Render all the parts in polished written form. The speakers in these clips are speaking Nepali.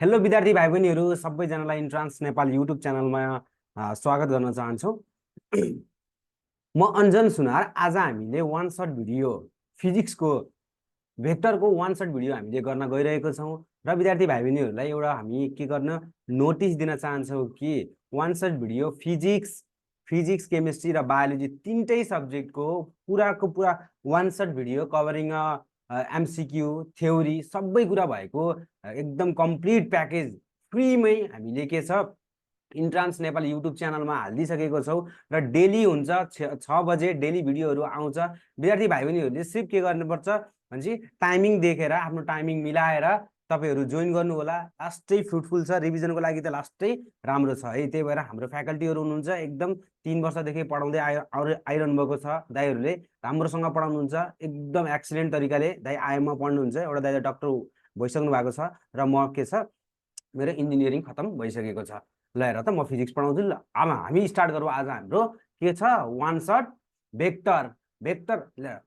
हेलो विद्यार्थी भाइ बहिनीहरू सबैजनालाई इन्ट्रान्स नेपाल युट्युब च्यानलमा स्वागत गर्न चाहन्छु। म अञ्जन सुनार। आज हामीले वान शट भिडियो फिजिक्सको भेक्टरको वान शट भिडियो हामीले गर्न गइरहेको छौँ र विद्यार्थी भाइ बहिनीहरूलाई एउटा हामी के गर्न नोटिस दिन चाहन्छौँ कि one shot video physics chemistry र बायोलोजी तीनटै सब्जेक्टको पुराको पुरा one shot video covering MCQ theory सबै कुरा भएको एकदम कम्प्लिट प्याकेज फ्रीमै हामीले के छ इन्ट्रान्स नेपाल युट्युब च्यानलमा हालिदिसकेको छौँ र डेली हुन्छ 6 बजे डेली भिडियोहरू आउँछ। विद्यार्थी भाइ बहिनीहरूले सिर्फ के गर्नुपर्छ भनेपछि टाइमिङ देखेर आफ्नो टाइमिङ मिलाएर तपाईहरु जोइन गर्नु होला। लास्टै फ्रुटफुल छ, रिभिजनको लागि त लास्टै राम्रो छ है। त्यही भएर हाम्रो फ्याकल्टीहरू हुनुहुन्छ एकदम 3 वर्षदेखि पढाउँदै आइरहनु भएको छ। दाइहरूले राम्रोसँग पढाउनुहुन्छ, एकदम एक्सिलेन्ट तरिकाले। दाइ आइएममा पढ्नुहुन्छ, एउटा दाइले डक्टर भइसक्नु भएको छ र म के छ मेरो इन्जिनियरिङ खतम भइसकेको छ। ल हेर त म फिजिक्स पढाउँछु ल। अब हामी स्टार्ट गरौँ। आज हाम्रो के छ वान शट भेक्टर ल।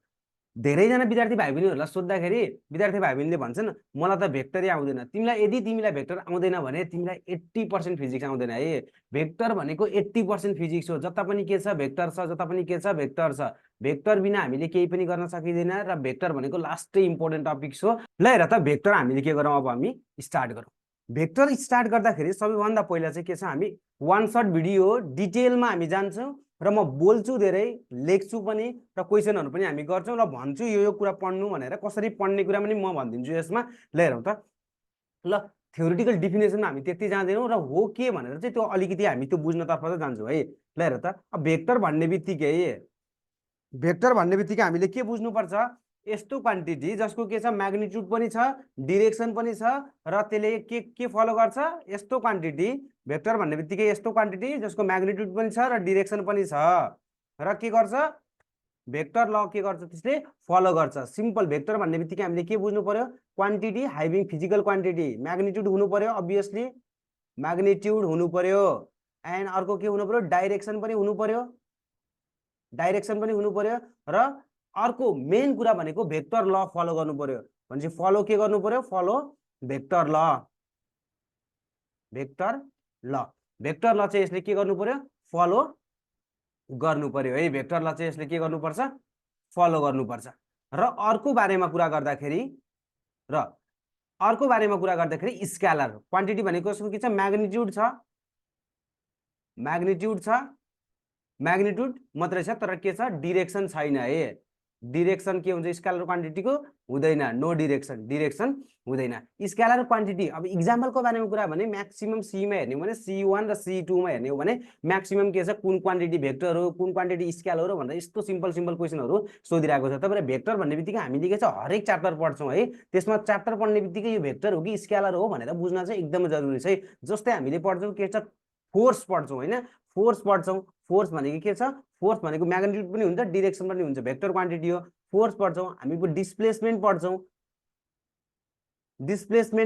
धेरैजना विद्यार्थी भाइ बहिनीहरूलाई सोद्धाखेरि विद्यार्थी भाइ बहिनीले भन्छन् मलाई त भेक्टरै आउँदैन। तिमीलाई यदि तिमीलाई भेक्टर आउँदैन भने तिमीलाई 80% फिजिक्स आउँदैन है। भेक्टर भनेको 80% फिजिक्स हो। जता पनि के छ भेक्टर छ, जता पनि के छ भेक्टर छ। भेक्टर बिना हामीले केही पनि गर्न सकिँदैन र भेक्टर भनेको लास्टै इम्पोर्टेन्ट टपिक्स हो। ल हेर त भेक्टर हामीले के गरौँ, अब हामी स्टार्ट गरौँ। भेक्टर स्टार्ट गर्दाखेरि सबैभन्दा पहिला चाहिँ के छ हामी वान शट भिडियो डिटेलमा हामी जान्छौँ र म बोल्छु धेरै, लेख्छु पनि र क्वेसनहरु पनि हामी गर्छौँ र भन्छु यो कुरा पढ्नु भनेर। कसरी पढ्ने कुरा पनि म भनिदिन्छु यसमा। ल हेरौँ त। ल थ्योरिटिकल डिफिनेसन हामी त्यति जान्दैनौँ र हो के भनेर चाहिँ त्यो अलिकति हामी त्यो बुझ्नतर्फ चाहिँ जान्छौँ है। ल हेर त भेक्टर भन्ने बित्तिकै हामीले के बुझ्नुपर्छ, यस्तो क्वान्टिटी जसको के छ म्याग्निट्युड पनि छ, डिरेक्सन पनि छ र त्यसले के फलो गर्छ। यस्तो क्वान्टिटी भेक्टर भन्ने बित्तिकै यस्तो क्वान्टिटी जसको म्याग्निट्युड पनि छ र डिरेक्सन पनि छ र के गर्छ भेक्टर ल के गर्छ त्यसले फलो गर्छ। सिम्पल भेक्टर भन्ने बित्तिकै हामीले के बुझ्नु पर्यो, क्वान्टिटी हाइभिङ फिजिकल क्वान्टिटी, म्याग्निट्युड हुनु पर्यो, अभियसली म्याग्निट्युड हुनु पर्यो। एन्ड अर्को के हुनु पर्यो, डाइरेक्सन पनि हुनु पर्यो र अर्को मेन कुरा भनेको भेक्टर ल फलो गर्नु पर्यो। भनेपछि फलो के गर्नु पर्यो, फलो भेक्टर ल। भेक्टर ल चाहिँ यसले के गर्नु पर्यो, फलो गर्नु पर्यो है। भेक्टर ल चाहिँ यसले के गर्नुपर्छ, फलो गर्नुपर्छ। र अर्को बारेमा कुरा गर्दाखेरि स्केलर क्वान्टिटी भनेको के छ, म्याग्निट्युड मात्रै छ तर के छ डिरेक्सन छैन है। डिरेक्सन के हुन्छ स्केलर क्वान्टिटीको, हुँदैन, नो डिरेक्सन हुँदैन स्केलर क्वान्टिटी। अब इक्जाम्पलको बारेमा कुरा भने म्याक्सिमम सीमा हेर्ने हो भने C1 र C2 मा हेर्ने हो भने म्याक्सिमम के छ, कुन क्वान्टिटी भेक्टर हो, कुन क्वान्टिटी स्केलर हो भनेर यस्तो सिम्पल क्वेसनहरु सोधिरहेको छ। तपाईहरु भेक्टर भन्ने बित्तिकै हामीले के छ हरेक च्याप्टर पढ्छौँ है। त्यसमा च्याप्टर पढ्ने बित्तिकै यो भेक्टर हो कि स्केलर हो भनेर बुझ्न चाहिँ एकदमै जरुरी छ है। जस्तै हामीले पढ्छौँ के छ फोर्स पढ्छौँ हैन, फोर्स पढ्छौँ। फोर्स भनेको के छ, फोर्स भनेको म्याग्निट्युड पनि हुन्छ, डिरेक्सन पनि हुन्छ, भेक्टर क्वान्टिटी हो। फोर्स पढ्छौँ हामी, डिस्प्लेसमेन्ट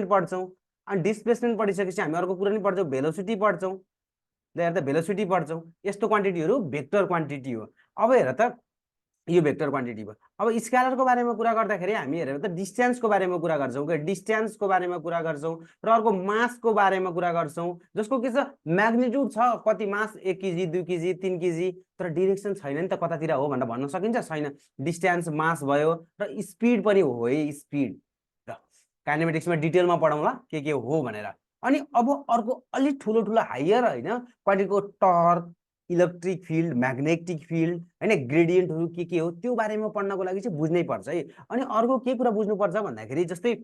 पढ्छौँ अनि डिस्प्लेसमेन्ट पढिसकेपछि हामी अर्को कुरा पनि पढ्छौँ, भेलोसिटी पढ्छौँ। ल हेर त भेलोसिटी पढ्छौँ। यस्तो क्वान्टिटीहरु भेक्टर क्वान्टिटी हो। अब हेर त यो भेक्टर क्वान्टिटी भयो। अब स्केलरको बारेमा कुरा गर्दाखेरि हामी हेरेर त डिस्टेन्सको बारेमा कुरा गर्छौँ के, डिस्टेन्सको बारेमा कुरा गर्छौँ र अर्को मासको बारेमा कुरा गर्छौँ। जसको के छ म्याग्निट्युड छ, कति मास 1 केजी 2 केजी 3 केजी, तर डिरेक्सन छैन नि त कतातिर हो भनेर भन्न सकिन्छ, छैन। डिस्टेन्स मास भयो र स्पिड पनि हो है, स्पिड। र काइनेमेटिक्समा डिटेलमा पढाउँला के हो भनेर। अनि अब अर्को अलि ठुलो हायर हैन क्वान्टिटीको torque, electric field, magnetic field हैन, ग्रेडियन्टहरु के हो त्यो बारेमा पढ्नको लागि चाहिँ बुझ्नै पर्छ है। अनि अर्को के कुरा बुझ्नुपर्छ भन्दाखेरि जस्तै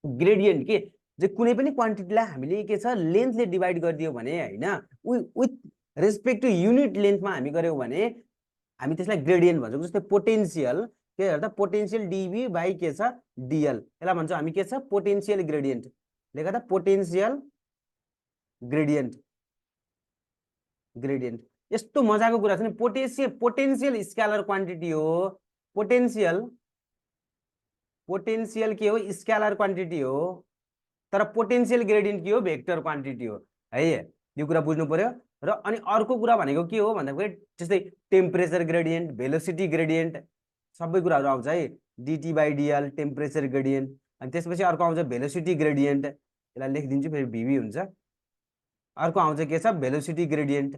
ग्रेडियन्ट के चाहिँ कुनै पनि क्वान्टिटीलाई हामीले के छ लेन्थले डिभाइड गरिदियो भने हैन, विथ रेस्पेक्ट टु युनिट लेन्थमा हामी गर्यौं भने हामी त्यसलाई ग्रेडियन्ट भन्छौँ। जस्तै पोटेन्शियल के हेर्दा पोटेन्शियल डीवी बाइ के छ डीएल, यसलाई भन्छौँ हामी के छ पोटेन्शियल ग्रेडियन्ट। लेखा त पोटेन्शियल ग्रेडियन्ट। यस्तो मजाको कुरा छ नि, पोटेन्शियल स्केलर क्वान्टिटी हो। पोटेन्शियल के हो, स्केलर क्वान्टिटी हो, तर पोटेन्शियल ग्रेडियन्ट के हो, भेक्टर क्वान्टिटी हो है। यो कुरा बुझ्नु पर्यो। र अनि अर्को कुरा भनेको के हो भन्दाखेरि जस्तै टेम्परेचर ग्रेडियन्ट, भेलोसिटी ग्रेडियन्ट सबै कुराहरु आउँछ है। dt/dl temperature gradient. अनि त्यसपछि अर्को आउँछ भेलोसिटी ग्रेडियन्ट। यसलाई लेखिदिन्छु फेरि भिभी हुन्छ। अर्को आउँछ के छ भेलोसिटी ग्रेडियन्ट।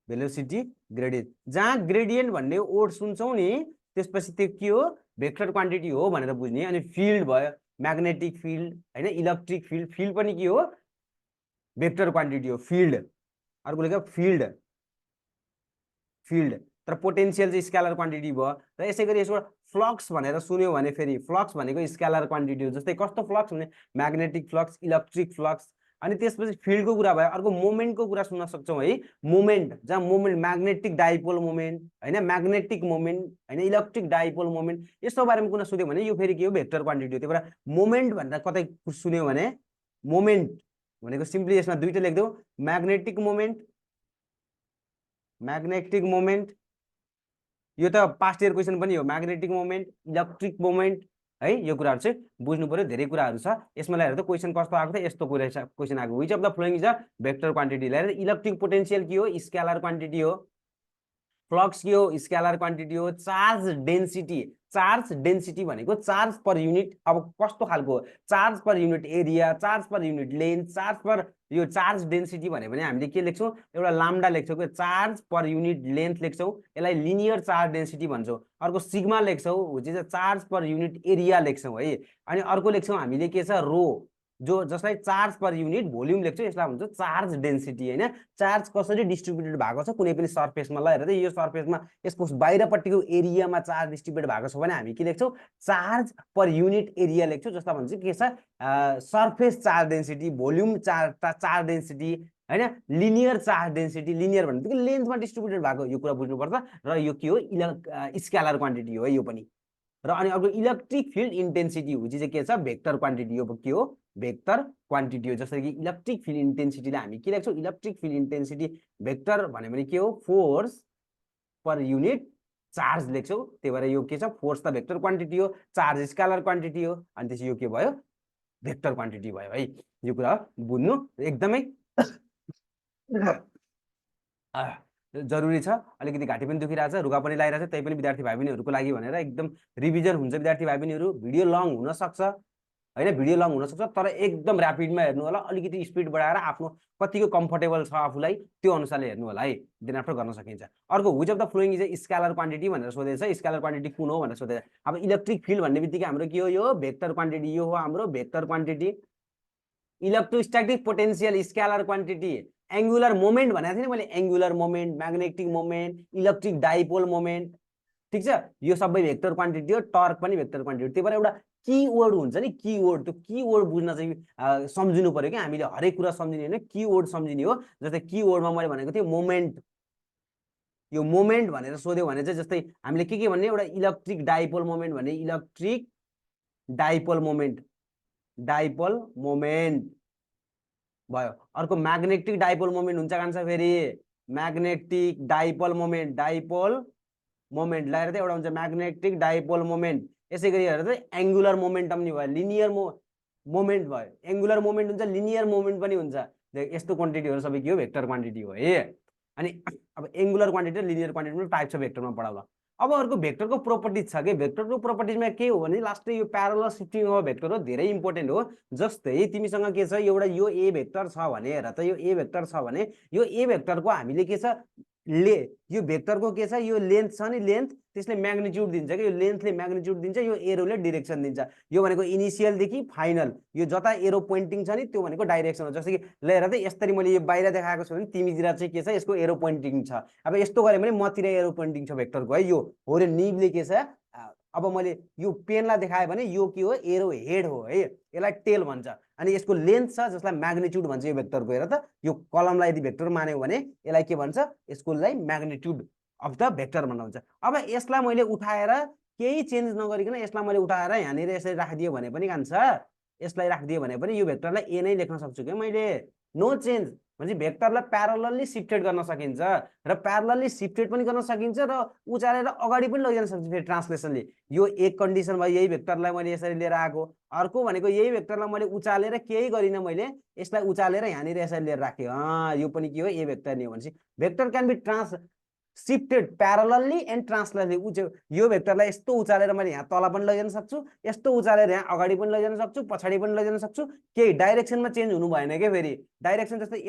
भेलोसिटी ग्रेडियन्ट, जहाँ ग्रेडियन्ट भन्ने वर्ड सुन्छौँ नि त्यसपछि त्यो के हो भेक्टर क्वान्टिटी हो भनेर बुझ्ने। अनि फिल्ड भयो म्याग्नेटिक फिल्ड हैन, इलेक्ट्रिक फिल्ड, फिल्ड पनि के हो भेक्टर क्वान्टिटी हो फिल्ड। अर्को लेख्यो फिल्ड, फिल्ड तर पोटेन्शियल चाहिँ स्केलर क्वान्टिटी भयो। र यसै गरी यसबाट फ्लक्स भनेर सुन्यो भने फेरि फ्लक्स भनेको स्केलर क्वान्टिटी हो। जस्तै कस्तो फ्लक्स भने म्याग्नेटिक फ्लक्स, इलेक्ट्रिक फ्लक्स। अनि त्यसपछि फिल्डको कुरा भयो। अर्को मोमेन्टको कुरा सुन्न सक्छौँ है, मोमेन्ट, जहाँ मोमेन्ट म्याग्नेटिक डाइपोल मोमेन्ट हैन, म्याग्नेटिक मोमेन्ट हैन, इलेक्ट्रिक डाइपोल मोमेन्ट, यस्तो बारेमा कुरा सुन्यो भने यो फेरि के हो भेक्टर क्वान्टिटी हो। त्यही भएर मोमेन्ट भनेर कतै सुन्यो भने मोमेन्ट भनेको सिम्पली यसमा दुईटा लेख्दिउँ, म्याग्नेटिक मोमेन्ट, म्याग्नेटिक मोमेन्ट, यो त पास्ट इयर क्वेसन पनि हो, म्याग्नेटिक मोमेन्ट, इलेक्ट्रिक मोमेन्ट है। यो कुराहरु चाहिँ बुझ्नु पर्यो, धेरै कुराहरु छ यसमा। हेर्दा त क्वेसन कस्तो आएको थियो, यस्तो क्वेसन आएको, which of the following is a vector quantity. Electric potential के हो स्केलर क्वान्टिटी हो, फ्लक्स के हो स्केलर क्वान्टिटी हो, चार्ज डेन्सिटी, चार्ज डेन्सिटी भनेको चार्ज पर युनिट, अब कस्तो खालको charge per unit area, charge per unit length, charge per यो चार्ज डेन्सिटी भन्यो भने हामीले के लेख्छौँ एउटा लाम्डा लेख्छौँ के चार्ज पर युनिट लेन्थ लेख्छौँ, यसलाई लिनियर चार्ज डेन्सिटी भन्छौँ। अर्को सिग्मा लेख्छौँ which is charge per unit area लेख्छौँ है। अनि अर्को लेख्छौँ हामीले के छ रो, जो जसलाई चार्ज पर युनिट भोल्युम लेख्छौँ, यसलाई भन्छ चार्ज डेन्सिटी हैन। चार्ज कसरी डिस्ट्रिब्युटेड भएको छ कुनै पनि सर्फेसमा, ल हेर त यो सर्फेसमा यसको बाहिरपट्टिको एरियामा चार्ज डिस्ट्रिब्युटेड भएको छ भने हामी के लेख्छौँ चार्ज पर युनिट एरिया लेख्छौँ। जसलाई भन्छ के छ surface charge density, volume charge density हैन, लिनियर चार्ज डेन्सिटी। लिनियर भनेको लेन्थमा डिस्ट्रिब्युटेड भएको, यो कुरा बुझ्नुपर्छ। र यो के हो स्केलर क्वान्टिटी हो यो पनि। र अनि अर्को इलेक्ट्रिक फिल्ड इन्टेन्सिटी व्हिच चाहिँ के छ भेक्टर क्वान्टिटी हो, के हो भेक्टर क्वान्टिटी हो। जस्तै कि इलेक्ट्रिक फिल्ड इन्टेन्सिटीलाई हामी के लेख्छौँ इलेक्ट्रिक फिल्ड इन्टेन्सिटी भेक्टर भन्यो भने के हो फोर्स पर युनिट चार्ज लेख्छौँ। त्यही भएर यो के छ फोर्स त भेक्टर क्वान्टिटी हो, चार्ज स्केलर क्वान्टिटी हो, अनि त्यसपछि यो के भयो भेक्टर क्वान्टिटी भयो है। यो कुरा बुझ्नु एकदमै जरुरी छ। अलिकति घाँटी पनि दुखिरहेछ, रुगा पनि लागिरहेछ, त्यही पनि विद्यार्थी भाइ बहिनीहरूको लागि भनेर एकदम रिभिजन हुन्छ विद्यार्थी भाइ बहिनीहरू। भिडियो लङ हुन सक्छ हैन, भिडियो लङ हुन सक्छ, तर एकदम र्यापिडमा हेर्नु होला, अलिकति स्पिड बढाएर आफ्नो कतिको कम्फर्टेबल छ आफूलाई त्यो अनुसारले हेर्नु होला है, देन आफ्टर गर्न सकिन्छ। अर्को which of the following is scalar quantity भनेर सोधेछ, स्केलर क्वान्टिटी कुन हो भनेर सोधेछ। अब इलेक्ट्रिक फिल्ड भन्ने बित्तिकै हाम्रो के हो यो भेक्टर क्वान्टिटी, यो हो हाम्रो vector quantity. Electrostatic potential scalar quantity, angular moment भनेको थिएँ नि मैले, angular moment, magnetic moment, electric dipole moment, ठीक छ, यो सबै भेक्टर क्वान्टिटी हो। टर्क पनि भेक्टर क्वान्टिटी हो। त्यही भएर एउटा कीवर्ड हुन्छ नि, कीवर्ड, त्यो कीवर्ड बुझ्न चाहिँ सम्झिनु पर्यो कि हामीले, हरेक कुरा सम्झिने हैन, कीवर्ड सम्झिने हो। जस्तै कीवर्डमा मैले भनेको थिएँ मोमेन्ट, यो मोमेन्ट भनेर सोध्यो भने चाहिँ जस्तै हामीले के भन्ने एउटा इलेक्ट्रिक डाइपोल मोमेन्ट भन्ने, electric dipole moment, dipole moment भयो। अर्को म्याग्नेटिक डाइपोल मोमेन्ट हुन्छ कान्छ फेरि magnetic dipole moment, dipole moment लगाएर चाहिँ एउटा हुन्छ म्याग्नेटिक डाइपोल मोमेन्ट। यसै गरी हेरेर चाहिँ एंगुलर मोमेन्टम नि भयो, लिनियर मोमेन्ट भयो, एंगुलर मोमेन्ट हुन्छ, लिनियर मोमेन्ट पनि हुन्छ। यस्तो क्वान्टिटीहरु सबै के हो भेक्टर क्वान्टिटी हो है। अनि अब एंगुलर क्वान्टिटी र लिनियर क्वान्टिटी पनि टाइप्स अफ भेक्टरमा पढाउला। अब अर्को भेक्टरको प्रोपर्टिज छ के, भेक्टरको प्रोपर्टिजमा के हो भने लास्टै यो प्यारलल शिफ्टिङ अफ भेक्टर हो, धेरै इम्पोर्टेन्ट हो। जस्तै तिमीसँग के छ एउटा यो ए भेक्टर छ भने, हेर त यो ए भेक्टर छ भने यो ए भेक्टरको हामीले के छ यो भेक्टरको के छ यो लेन्थ छ नि, लेन्थ त्यसले म्याग्निट्युड दिन्छ के, यो लेन्थले म्याग्निट्युड दिन्छ, यो एरोले डाइरेक्सन दिन्छ। यो भनेको इनिशियल देखि फाइनल, यो जता एरो पोइन्टिङ छ नि त्यो भनेको डाइरेक्सन हो। जस्तै कि ल हेर त यसरी मैले यो बाहिर देखाएको छु भने तिमीतिर चाहिँ के छ यसको एरो पोइन्टिङ छ। अब यस्तो गरे भने मतिर एरो पोइन्टिङ छ भेक्टरको है, यो हो र निबले के छ। अब मैले यो पेनलाई देखाएँ भने यो के हो एरो हेड हो है, यसलाई टेल भन्छ। अनि यसको लेन्थ छ जसलाई म्याग्निट्युड भन्छ यो भेक्टरको। हेर त यो कलमलाई यदि भेक्टर मान्यो भने यसलाई के भन्छ, यसकोलाई म्याग्निट्युड अफ द भेक्टर भन्नु हुन्छ। अब यसलाई मैले उठाएर केही चेन्ज नगरिकन यसलाई मैले उठाएर यहाँनिर यसरी राखिदियो भने पनि कान्छ, यसलाई राखिदियो भने पनि यो भेक्टरलाई ए नै लेख्न सक्छु के मैले, नो चेन्ज। भने भेक्टरलाई प्यारलली शिफ्टेड गर्न सकिन्छ र प्यारलली शिफ्टेड पनि गर्न सकिन्छ र उचालेर अगाडि पनि लैजान सक्छ फेरि ट्रान्सलेसनले। यो एक कन्डिसन भयो, यही भेक्टरलाई मैले यसरी लिएर आएको। अर्को भनेको यही भेक्टरलाई मैले उचालेर केही गरिन, मैले यसलाई उचालेर यहाँनिर यसरी लिएर राखेँ, यो पनि के हो ए भेक्टर नै हो। भनेपछि vector can be shifted parallelly and translately यो भेक्टरलाई यस्तो उचालेर मैले यहाँ तल पनि लैजान सक्छु, यस्तो उचालेर यहाँ अगाडि पनि लैजान सक्छु, पछाडि पनि लैजान सक्छु, केही डाइरेक्सनमा चेन्ज हुनु भएन के फेरि डाइरेक्सन जस्तै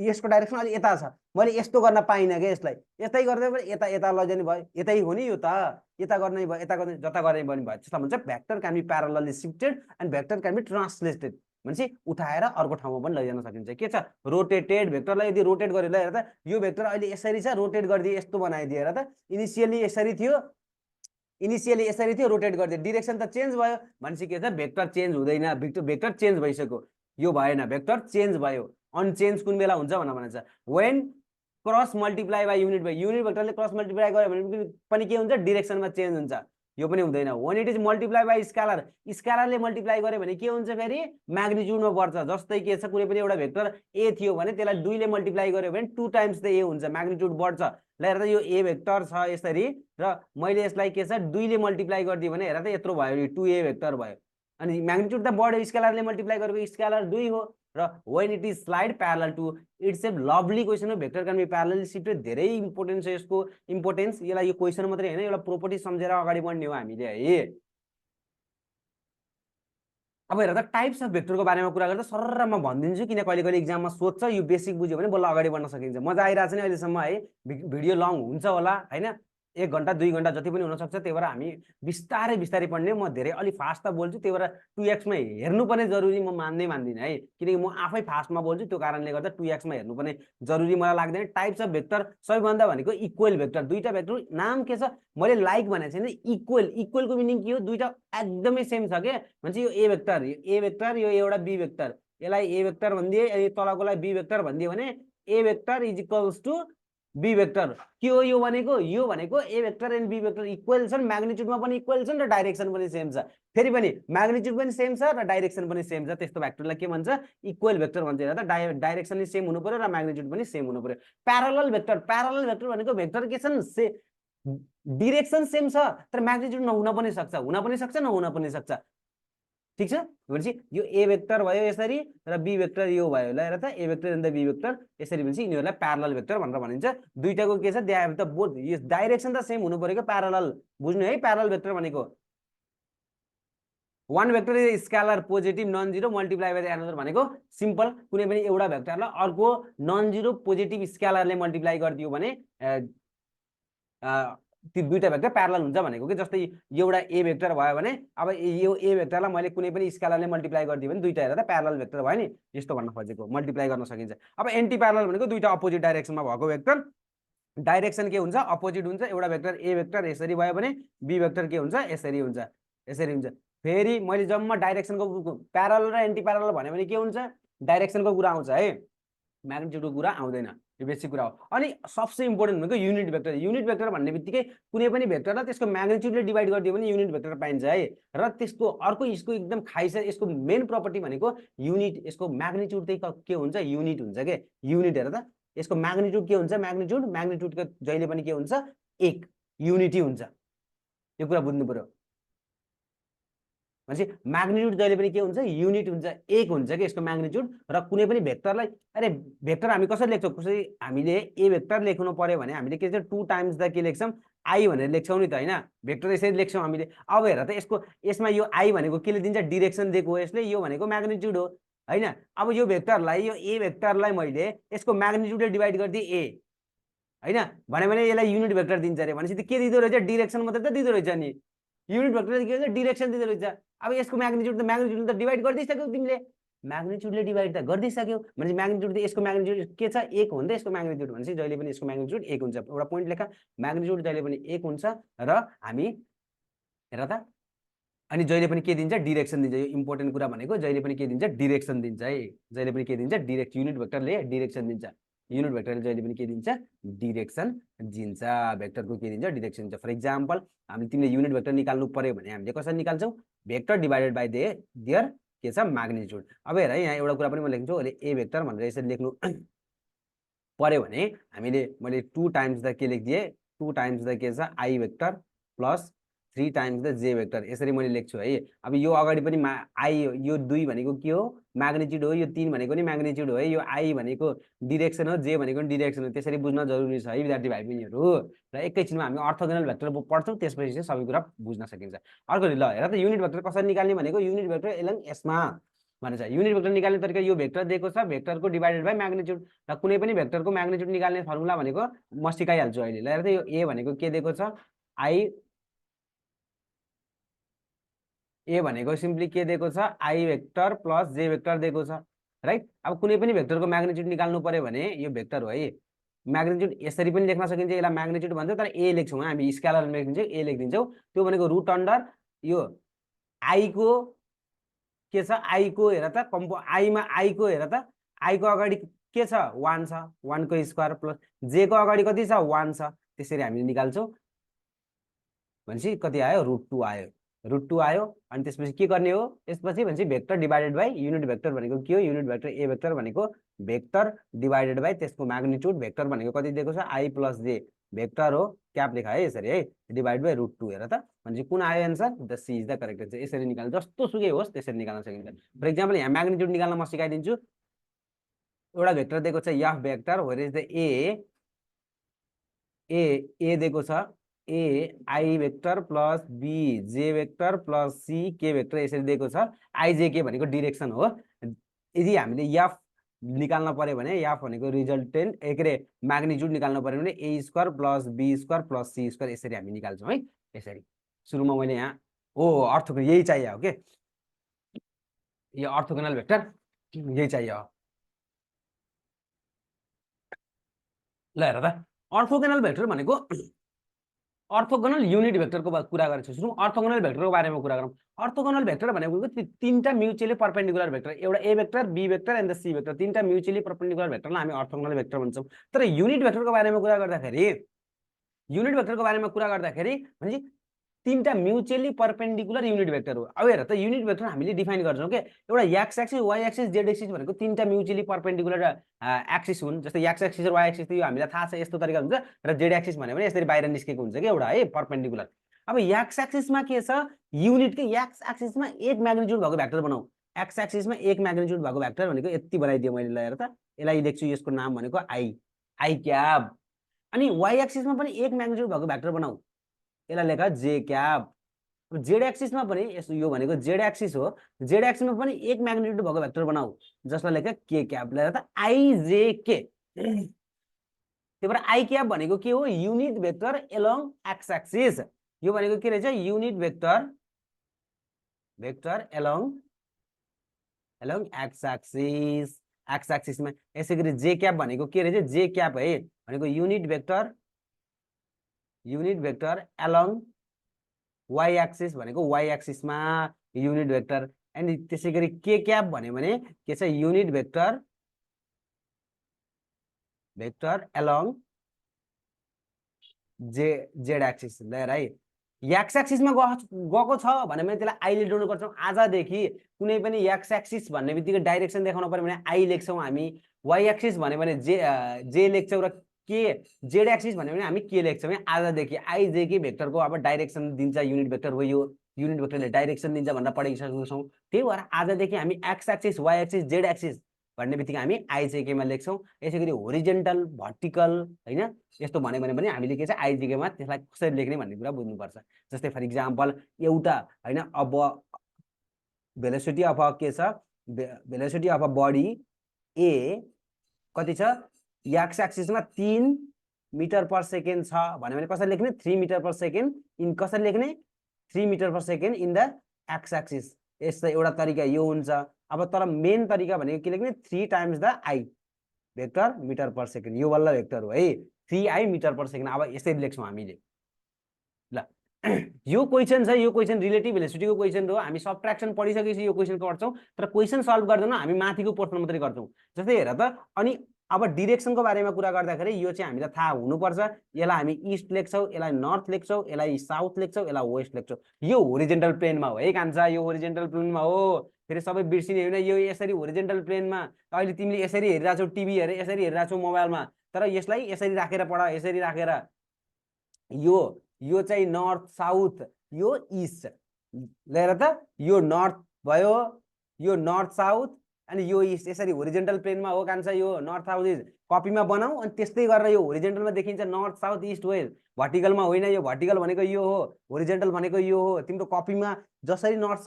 यसको डाइरेक्सन अलि यता छ, मैले यस्तो गर्न पाइनँ के यसलाई यतै गर्दै पनि यता यता लैजाने भयो, यतै हो नि यो त यता गर्ने भयो, यता गर्ने जता गर्ने पनि भयो, त्यसलाई भन्छ vector can be parallelly shifted and vector can be translated भनेपछि उठाएर अर्को ठाउँमा पनि लैजान सकिन्छ। के छ रोटेटेड भेक्टरलाई यदि रोटेट गरेर हेर त यो भेक्टर अहिले यसरी छ रोटेट गरिदिए यस्तो बनाइदिए हेर त इनिसियली यसरी थियो रोटेट गरिदिए डिरेक्सन त चेन्ज भयो भनेपछि के छ भेक्टर चेन्ज हुँदैन, भेक्टर चेन्ज भइसक्यो, यो भएन भेक्टर चेन्ज भयो। अनचेन्ज कुन बेला हुन्छ भनेर भन्छ when cross multiply by unit भेक्टरले क्रस मल्टिप्लाई गर्यो भने पनि के हुन्छ डिरेक्सनमा चेन्ज हुन्छ, यो पनि हुँदैन। When it is multiply by स्केलरले मल्टिप्लाई गर्यो भने के हुन्छ फेरि म्याग्निट्युडमा बढ्छ। जस्तै के छ कुनै पनि एउटा भेक्टर ए थियो भने त्यसलाई 2 ले मल्टिप्लाई गर्यो भने 2 टाइम्स द ए हुन्छ, म्याग्निट्युड बढ्छ। ल हेर त यो ए भेक्टर छ यसरी र मैले यसलाई के छ 2 ले मल्टिप्लाई गरिदिएँ भने हेर त यत्रो भयो, 2a भेक्टर भयो अनि म्याग्निट्युड त बढ्यो स्केलरले मल्टिप्लाई गरेको स्केलर 2 हो र when it is slide parallel to it's a lovely question हो vector can be parallelly shifted. धेरै इम्पोर्टेन्ट छ यसको इम्पोर्टेन्स, यसलाई यो क्वेसन मात्रै हैन एउटा प्रोपर्टी सम्झेर अगाडि बढ्ने हो हामीले है। अब हेर त टाइप्स अफ भेक्टरको बारेमा कुरा गर्दा सरर म भनिदिन्छु किन कहिले कहिले एक्जाममा सोध्छ, यो बेसिक बुझ्यो भने बल्ल अगाडि बढ्न सकिन्छ। मजा आइरहेछ नि अहिलेसम्म है, भिडियो लङ हुन्छ होला हैन 1 घण्टा 2 घण्टा जति पनि हुन सक्छ, त्यही भएर हामी बिस्तारै बिस्तारै पढ्ने। म धेरै अलि फास्ट त बोल्छु त्यही भएर 2x मा हेर्नु पनि जरुरी म मान्दिनँ है, किनकि म आफै फास्टमा बोल्छु त्यो कारणले गर्दा 2x मा हेर्नु पनि जरुरी मलाई लाग्दैन। टाइप्स अफ भेक्टर सबैभन्दा भनेको इक्वल भेक्टर, दुईटा भेक्टर नाम के छ मैले लाइक भनेको छैन, इक्वलको मिनिङ के हो दुईटा एकदमै सेम छ के भन्छ। यो ए भेक्टर यो एउटा बी भेक्टर, यसलाई ए भेक्टर भनिदिए अनि तलकोलाई बी भेक्टर भनिदियो भने A vector is equals to B vector. के हो यो भनेको A vector and B vector equal छन्, म्याग्निट्युडमा पनि इक्वल छन् र डाइरेक्सन पनि सेम छ। फेरि पनि म्याग्निट्युड पनि सेम छ र डाइरेक्सन पनि सेम छ, त्यस्तो भेक्टरलाई के भन्छ इक्वल भेक्टर भन्छ। हेर त डाइरेक्सन सेम हुनु पर्यो र म्याग्निट्युड पनि सेम हुनु पर्यो। प्यारलल भेक्टर भनेको भेक्टर के छन् डिरेक्सन सेम छ तर म्याग्निट्युड नहुन पनि सक्छ, नहुन पनि सक्छ, ठीक छ। भनेपछि यो ए भेक्टर भयो यसरी र बी भेक्टर यो भयो। ल हेर त A vector and the B vector यसरी भनेपछि यिनीहरूलाई प्यारलल भेक्टर भनेर भनिन्छ। दुईटाको के छ दे हेभ द बोथ यो डाइरेक्सन त सेम हुनु पर्यो प्यारलल, बुझ्नु है। प्यारलल भेक्टर भनेको one vector is scalar positive non zero multiply by another भनेको सिम्पल कुनै पनि एउटा भेक्टरलाई अर्को नन जिरो पोजिटिभ स्केलरले मल्टिप्लाई गरिदियो भने ती दुईटा भेक्टर प्यारलल हुन्छ भनेको के। जस्तै एउटा ए भेक्टर भयो भने अब यो ए भेक्टरलाई मैले कुनै पनि स्केलरले मल्टिप्लाई गरिदियो भने दुईटा हेर त प्यारलल भेक्टर भयो नि, यस्तो भन्न खोजेको मल्टिप्लाई गर्न सकिन्छ। अब एन्टी प्यारलल भनेको दुईटा अपोजिट डाइरेक्सनमा भएको भेक्टर, डाइरेक्सन के हुन्छ अपोजिट हुन्छ। एउटा भेक्टर ए भेक्टर यसरी भयो भने बी भेक्टर के हुन्छ यसरी हुन्छ। फेरि मैले जम्मा डाइरेक्सनको प्यारलल र एन्टी प्यारलल भन्यो भने के हुन्छ डाइरेक्सनको कुरा आउँछ है, म्याग्निट्युडको कुरा आउँदैन, यो बेसिक कुरा हो। अनि सबसे इम्पोर्टेन्ट भनेको युनिट भेक्टर भन्ने बित्तिकै कुनै पनि भेक्टरलाई त्यसको म्याग्निट्युडले डिभाइड गरिदियो भने युनिट भेक्टर पाइन्छ है। र त्यसको अर्को यसको एकदम खास यसको मेन प्रपर्टी भनेको युनिट, यसको म्याग्निट्युड चाहिँ के हुन्छ युनिट हुन्छ के। युनिट हेर त यसको म्याग्निट्युड के हुन्छ म्याग्निट्युडको जहिले पनि के हुन्छ 1 युनिटी हुन्छ, यो कुरा बुझ्नु पर्यो। भनेपछि म्याग्निट्युड जहिले पनि के हुन्छ युनिट हुन्छ, 1 हुन्छ कि यसको म्याग्निट्युड। र कुनै पनि भेक्टरलाई अरे भेक्टर हामी कसरी लेख्छौँ, कसरी हामीले ए भेक्टर लेख्नु पर्यो भने हामीले के छ 2 टाइम्स द के लेख्छौँ आई भनेर लेख्छौँ नि त हैन, भेक्टर यसरी लेख्छौँ हामीले। अब हेर त यसमा यो आई भनेको केले दिन्छ डिरेक्सन दिएको हो यसले, यो भनेको म्याग्निट्युड हो हैन। अब यो भेक्टरलाई यो ए भेक्टरलाई मैले यसको म्याग्निट्युडले डिभाइड गरिदिए ए हैन भने यसलाई युनिट भेक्टर दिन्छ अरे भनेपछि के दिँदो रहेछ डिरेक्सन मात्रै त दिँदो रहेछ नि, युनिट भेक्टर के हुन्छ डिरेक्सन दिँदो रहेछ। अब यसको म्याग्निट्युड त डिभाइड गरिदिइसक्यौ तिमीले, म्याग्निट्युडले डिभाइड त गरिदिइसक्यौ भनेपछि म्याग्निट्युड त यसको म्याग्निट्युड के छ 1 हो नि त यसको म्याग्निट्युड भनेपछि जहिले पनि यसको म्याग्निट्युड 1 हुन्छ। एउटा पोइन्ट लेखा म्याग्निट्युड जहिले पनि 1 हुन्छ र हामी हेर त अनि जहिले पनि के दिन्छ डिरेक्सन दिन्छ। यो इम्पोर्टेन्ट कुरा भनेको जहिले पनि के दिन्छ डिरेक्सन दिन्छ है, जहिले पनि के दिन्छ डिरेक्ट युनिट भेक्टरले डिरेक्सन दिन्छ, युनिट भेक्टरले जहिले पनि के दिन्छ डिरेक्सन दिन्छ, भेक्टरको के दिन्छ डिरेक्सन दिन्छ। फर एक्जाम्पल हामीले तिमीले युनिट भेक्टर निकाल्नु पर्यो भने हामीले कसरी निकाल्छौँ भेक्टर डिभाइडेड बाइ देयर के छ म्याग्निट्युड। अब हेर यहाँ एउटा कुरा पनि म लेख्छु अहिले ए भेक्टर भनेर यसरी लेख्नु पर्यो भने हामीले मैले 2 टाइम्स द के लेखिदिएँ 2 टाइम्स द के छ I vector plus 3 times the जे भेक्टर यसरी मैले लेख्छु है। अब यो अगाडि पनि आई यो 2 भनेको के हो म्याग्निट्युड हो, यो 3 भनेको नि म्याग्निट्युड हो है, यो आई भनेको डिरेक्सन हो, जे भनेको नि डिरेक्सन हो। त्यसरी बुझ्न जरुरी छ है विद्यार्थी भाइ बहिनीहरू। र एकैछिनमा हामी अर्थोगोनल भेक्टर पढ्छौँ त्यसपछि चाहिँ सबै कुरा बुझ्न सकिन्छ। अर्को ल हेर त युनिट भेक्टर कसरी निकाल्ने भनेको युनिट भेक्टर एलङ यसमा भन्छ। युनिट भेक्टर निकाल्ने तरिका यो भेक्टर दिएको छ, भेक्टरको डिभाइडेड बाइ म्याग्निट्युड। र कुनै पनि भेक्टरको म्याग्निट्युड निकाल्ने फर्मुला भनेको म सिकाइहाल्छु अहिले। ल हेर त यो ए भनेको के दिएको छ आई, ए भनेको सिम्पली के दिएको छ I vector plus J vector दिएको छ राइट। अब कुनै पनि भेक्टरको म्याग्निट्युड निकाल्नु पर्यो भने यो भेक्टर हो है, म्याग्निट्युड यसरी पनि लेख्न सकिन्छ, यसलाई म्याग्निट्युड भन्छ तर ए लेख्छौँ हामी, स्केलर लेखिदिन्छौँ ए लेखिदिन्छौँ। त्यो भनेको रुट अन्डर यो आई को के छ आई को हेर त आईमा आई को हेर त आई को अगाडि के छ 1 छ, 1 को स्क्वायर प्लस जे को अगाडि कति छ 1 छ। त्यसरी हामीले निकाल्छौँ भनेपछि कति आयो √2 आयो, √2 आयो। अनि त्यसपछि के गर्ने हो यसपछि भनेपछि vector divided by unit vector भनेको के हो युनिट भेक्टर ए भेक्टर भनेको भेक्टर डिभाइडेड बाइ त्यसको म्याग्निट्युड। भेक्टर भनेको कति दिएको छ आई प्लस जे भेक्टर हो, क्याप लेखा है यसरी है, डिभाइड बाइ √2 हेर त भनेपछि कुन आयो answer the C is the correct answer. यसरी निकाल्नु जस्तो सुकै होस् त्यसरी निकाल्न सकिन्छ। फर इक्जाम्पल यहाँ म्याग्निट्युड निकाल्न म सिकाइदिन्छु। एउटा भेक्टर दिएको छ F vector where is the A दिएको छ A I vector plus B J vector plus C K vector यसरी दिएको छ। आइजेके भनेको डिरेक्सन हो। यदि हामीले एफ निकाल्न पर्यो भने एफ भनेको रिजल्टेन्ट के अरे म्याग्निट्युड निकाल्न पर्यो भने A square plus B square plus C square यसरी हामी निकाल्छौँ है। यसरी सुरुमा मैले यहाँ अर्थको यही चाहियो हो के, यो अर्थोगोनल भेक्टर यही चाहियो हो। ल हेर त अर्थोगोनल भेक्टर भनेको अर्थोगोनल युनिट भेक्टरको कुरा गरेको छु। अर्थोगोनल भेक्टरको बारेमा कुरा गरौँ। अर्थोगोनल भेक्टर भनेको तीनटा म्युचुअली परपेन्डिकुलर भेक्टर, एउटा A vector B vector and the C vector, तीनटा म्युचुअली परपेन्डिकुलर भेक्टरलाई हामी अर्थोगोनल भेक्टर भन्छौँ। तर युनिट भेक्टरको बारेमा कुरा गर्दाखेरि भने तीनटा म्युचुअली परपेन्डिकुलर युनिट भेक्टर हो। अब हेर त युनिट भेक्टर हामीले डिफाइन गर्छौँ के एउटा X axis Y axis Z axis भनेको तीनटा म्युचुअली परपेन्डिकुलर एक्सिस हुन्। जस्तै एक्स एक्सिस र वाइ एक्सिस त यो हामीलाई थाहा छ यस्तो तरिका हुन्छ, र जेड एक्सिस भन्यो भने यसरी बाहिर निस्केको हुन्छ कि एउटा है परपेन्डिकुलर। अब एक्स एक्सिसमा के छ युनिट के एक्स एक्सिसमा एक म्याग्निट्युड भएको भेक्टर बनाऊ। एक्स एक्सिसमा एक म्याग्निट्युड भएको भेक्टर भनेको यति बनाइदियो मैले। ल हेर त यसलाई लेख्छु, यसको नाम भनेको आई आई क्याप। अनि वाइ एक्सिसमा पनि एक म्याग्निट्युड भएको भेक्टर बनाऊ, यसलाई लेख जे क्याप। जेड एक्सिसमा पनि यो भनेको जेड एक्सिस हो, जेड एक्सिसमा पनि एक म्याग्निट्युड भएको भेक्टर बनाऊ जसलाई लेख के क्याप। ल त आई जे के। त्यही भएर आई क्याप भनेको के हो unit vector along X axis. यो भनेको के रहेछ unit vector along X axis. X एक्सिसमा यसै गरी जे क्याप भनेको के रहेछ जे क्याप है भनेको unit vector along Y axis भनेको वाइ एक्सिसमा युनिट भेक्टर। अनि त्यसै गरी के क्याप भन्यो भने के छ unit vector along Z axis. ल है एक्स एक्सिसमा गएको छ भने त्यसलाई आईले जोड्नु पर्छौँ। आजदेखि कुनै पनि एक्स एक्सिस भन्ने बित्तिकै डाइरेक्सन देखाउनु पर्यो भने आई लेख्छौँ हामी, वाइ एक्सिस भन्यो भने जे लेख्छौँ, र के जेड एक्सिस भन्यो भने हामी के लेख्छौँ। आजदेखि आई जे के भेक्टरको अब डाइरेक्सन दिन्छ युनिट भेक्टर हो, यो युनिट भेक्टरले डाइरेक्सन दिन्छ भनेर पढिसकेको छौँ। त्यही भएर आजदेखि हामी X axis Y axis Z axis भन्ने बित्तिकै हामी आइजेकेमा लेख्छौँ। यसै गरी होरिजेन्टल भर्टिकल होइन यस्तो भन्यो भने हामीले के छ आइजेकेमा त्यसलाई कसरी लेख्ने भन्ने कुरा बुझ्नुपर्छ। जस्तै फर इक्जाम्पल एउटा होइन अब भेलोसिटी अफ के छ भेलोसिटी अफ अ बडी ए कति छ एक्स एक्सिसमा 3 मिटर पर सेकेन्ड छ भन्यो भने कसरी लेख्ने 3 मिटर पर सेकेन्ड इन कसरी लेख्ने 3 metre per second in the X axis. यस्तो एउटा तरिका यो हुन्छ। अब तर मेन तरिका भनेको के लेख्ने 3 times the I vector metre per second, यो वाला भेक्टर हो है 3 आई मिटर पर सेकेन्ड। अब यसरी लेख्छौँ हामीले। ल यो क्वेसन छ, यो क्वेसन रिलेटिभ भेलोसिटीको क्वेसन हो। हामी सबट्र्याक्सन पढिसकेपछि यो क्वेसन गर्छौँ, तर क्वेसन सल्भ गर्दैनौँ हामी माथिको पोर्सन मात्रै गर्छौँ। जस्तै हेर त अनि अब डिरेक्सनको बारेमा कुरा गर्दाखेरि यो चाहिँ हामीलाई थाहा हुनुपर्छ। यसलाई हामी इस्ट लेख्छौँ, यसलाई नर्थ लेख्छौँ, यसलाई साउथ लेख्छौँ, यसलाई वेस्ट लेख्छौँ। यो होरिजेन्टल प्लेनमा हो है कान्छा, यो होरिजेन्टल प्लेनमा हो। फेरि सबै बिर्सिने होइन, यो यसरी होरिजेन्टल प्लेनमा अहिले तिमीले यसरी हेरिरहेछौ टिभी यसरी हेरिरहेछौ मोबाइलमा, तर यसलाई यसरी राखेर पढ, यसरी राखेर। यो चाहिँ नर्थ साउथ यो इस्ट। लिएर त यो नर्थ भयो, यो नर्थ साउथ अनि यो इस्ट, यसरी होरिजेन्टल प्लेनमा हो कान्छ यो नर्थ साउथ इस्ट। कपीमा बनाऊ अनि त्यस्तै गरेर यो होरिजेन्टलमा देखिन्छ नर्थ साउथ इस्ट वेस्ट, भर्टिकलमा होइन। यो भर्टिकल भनेको यो हो, होरिजेन्टल भनेको यो हो। तिम्रो कपीमा जसरी नर्थ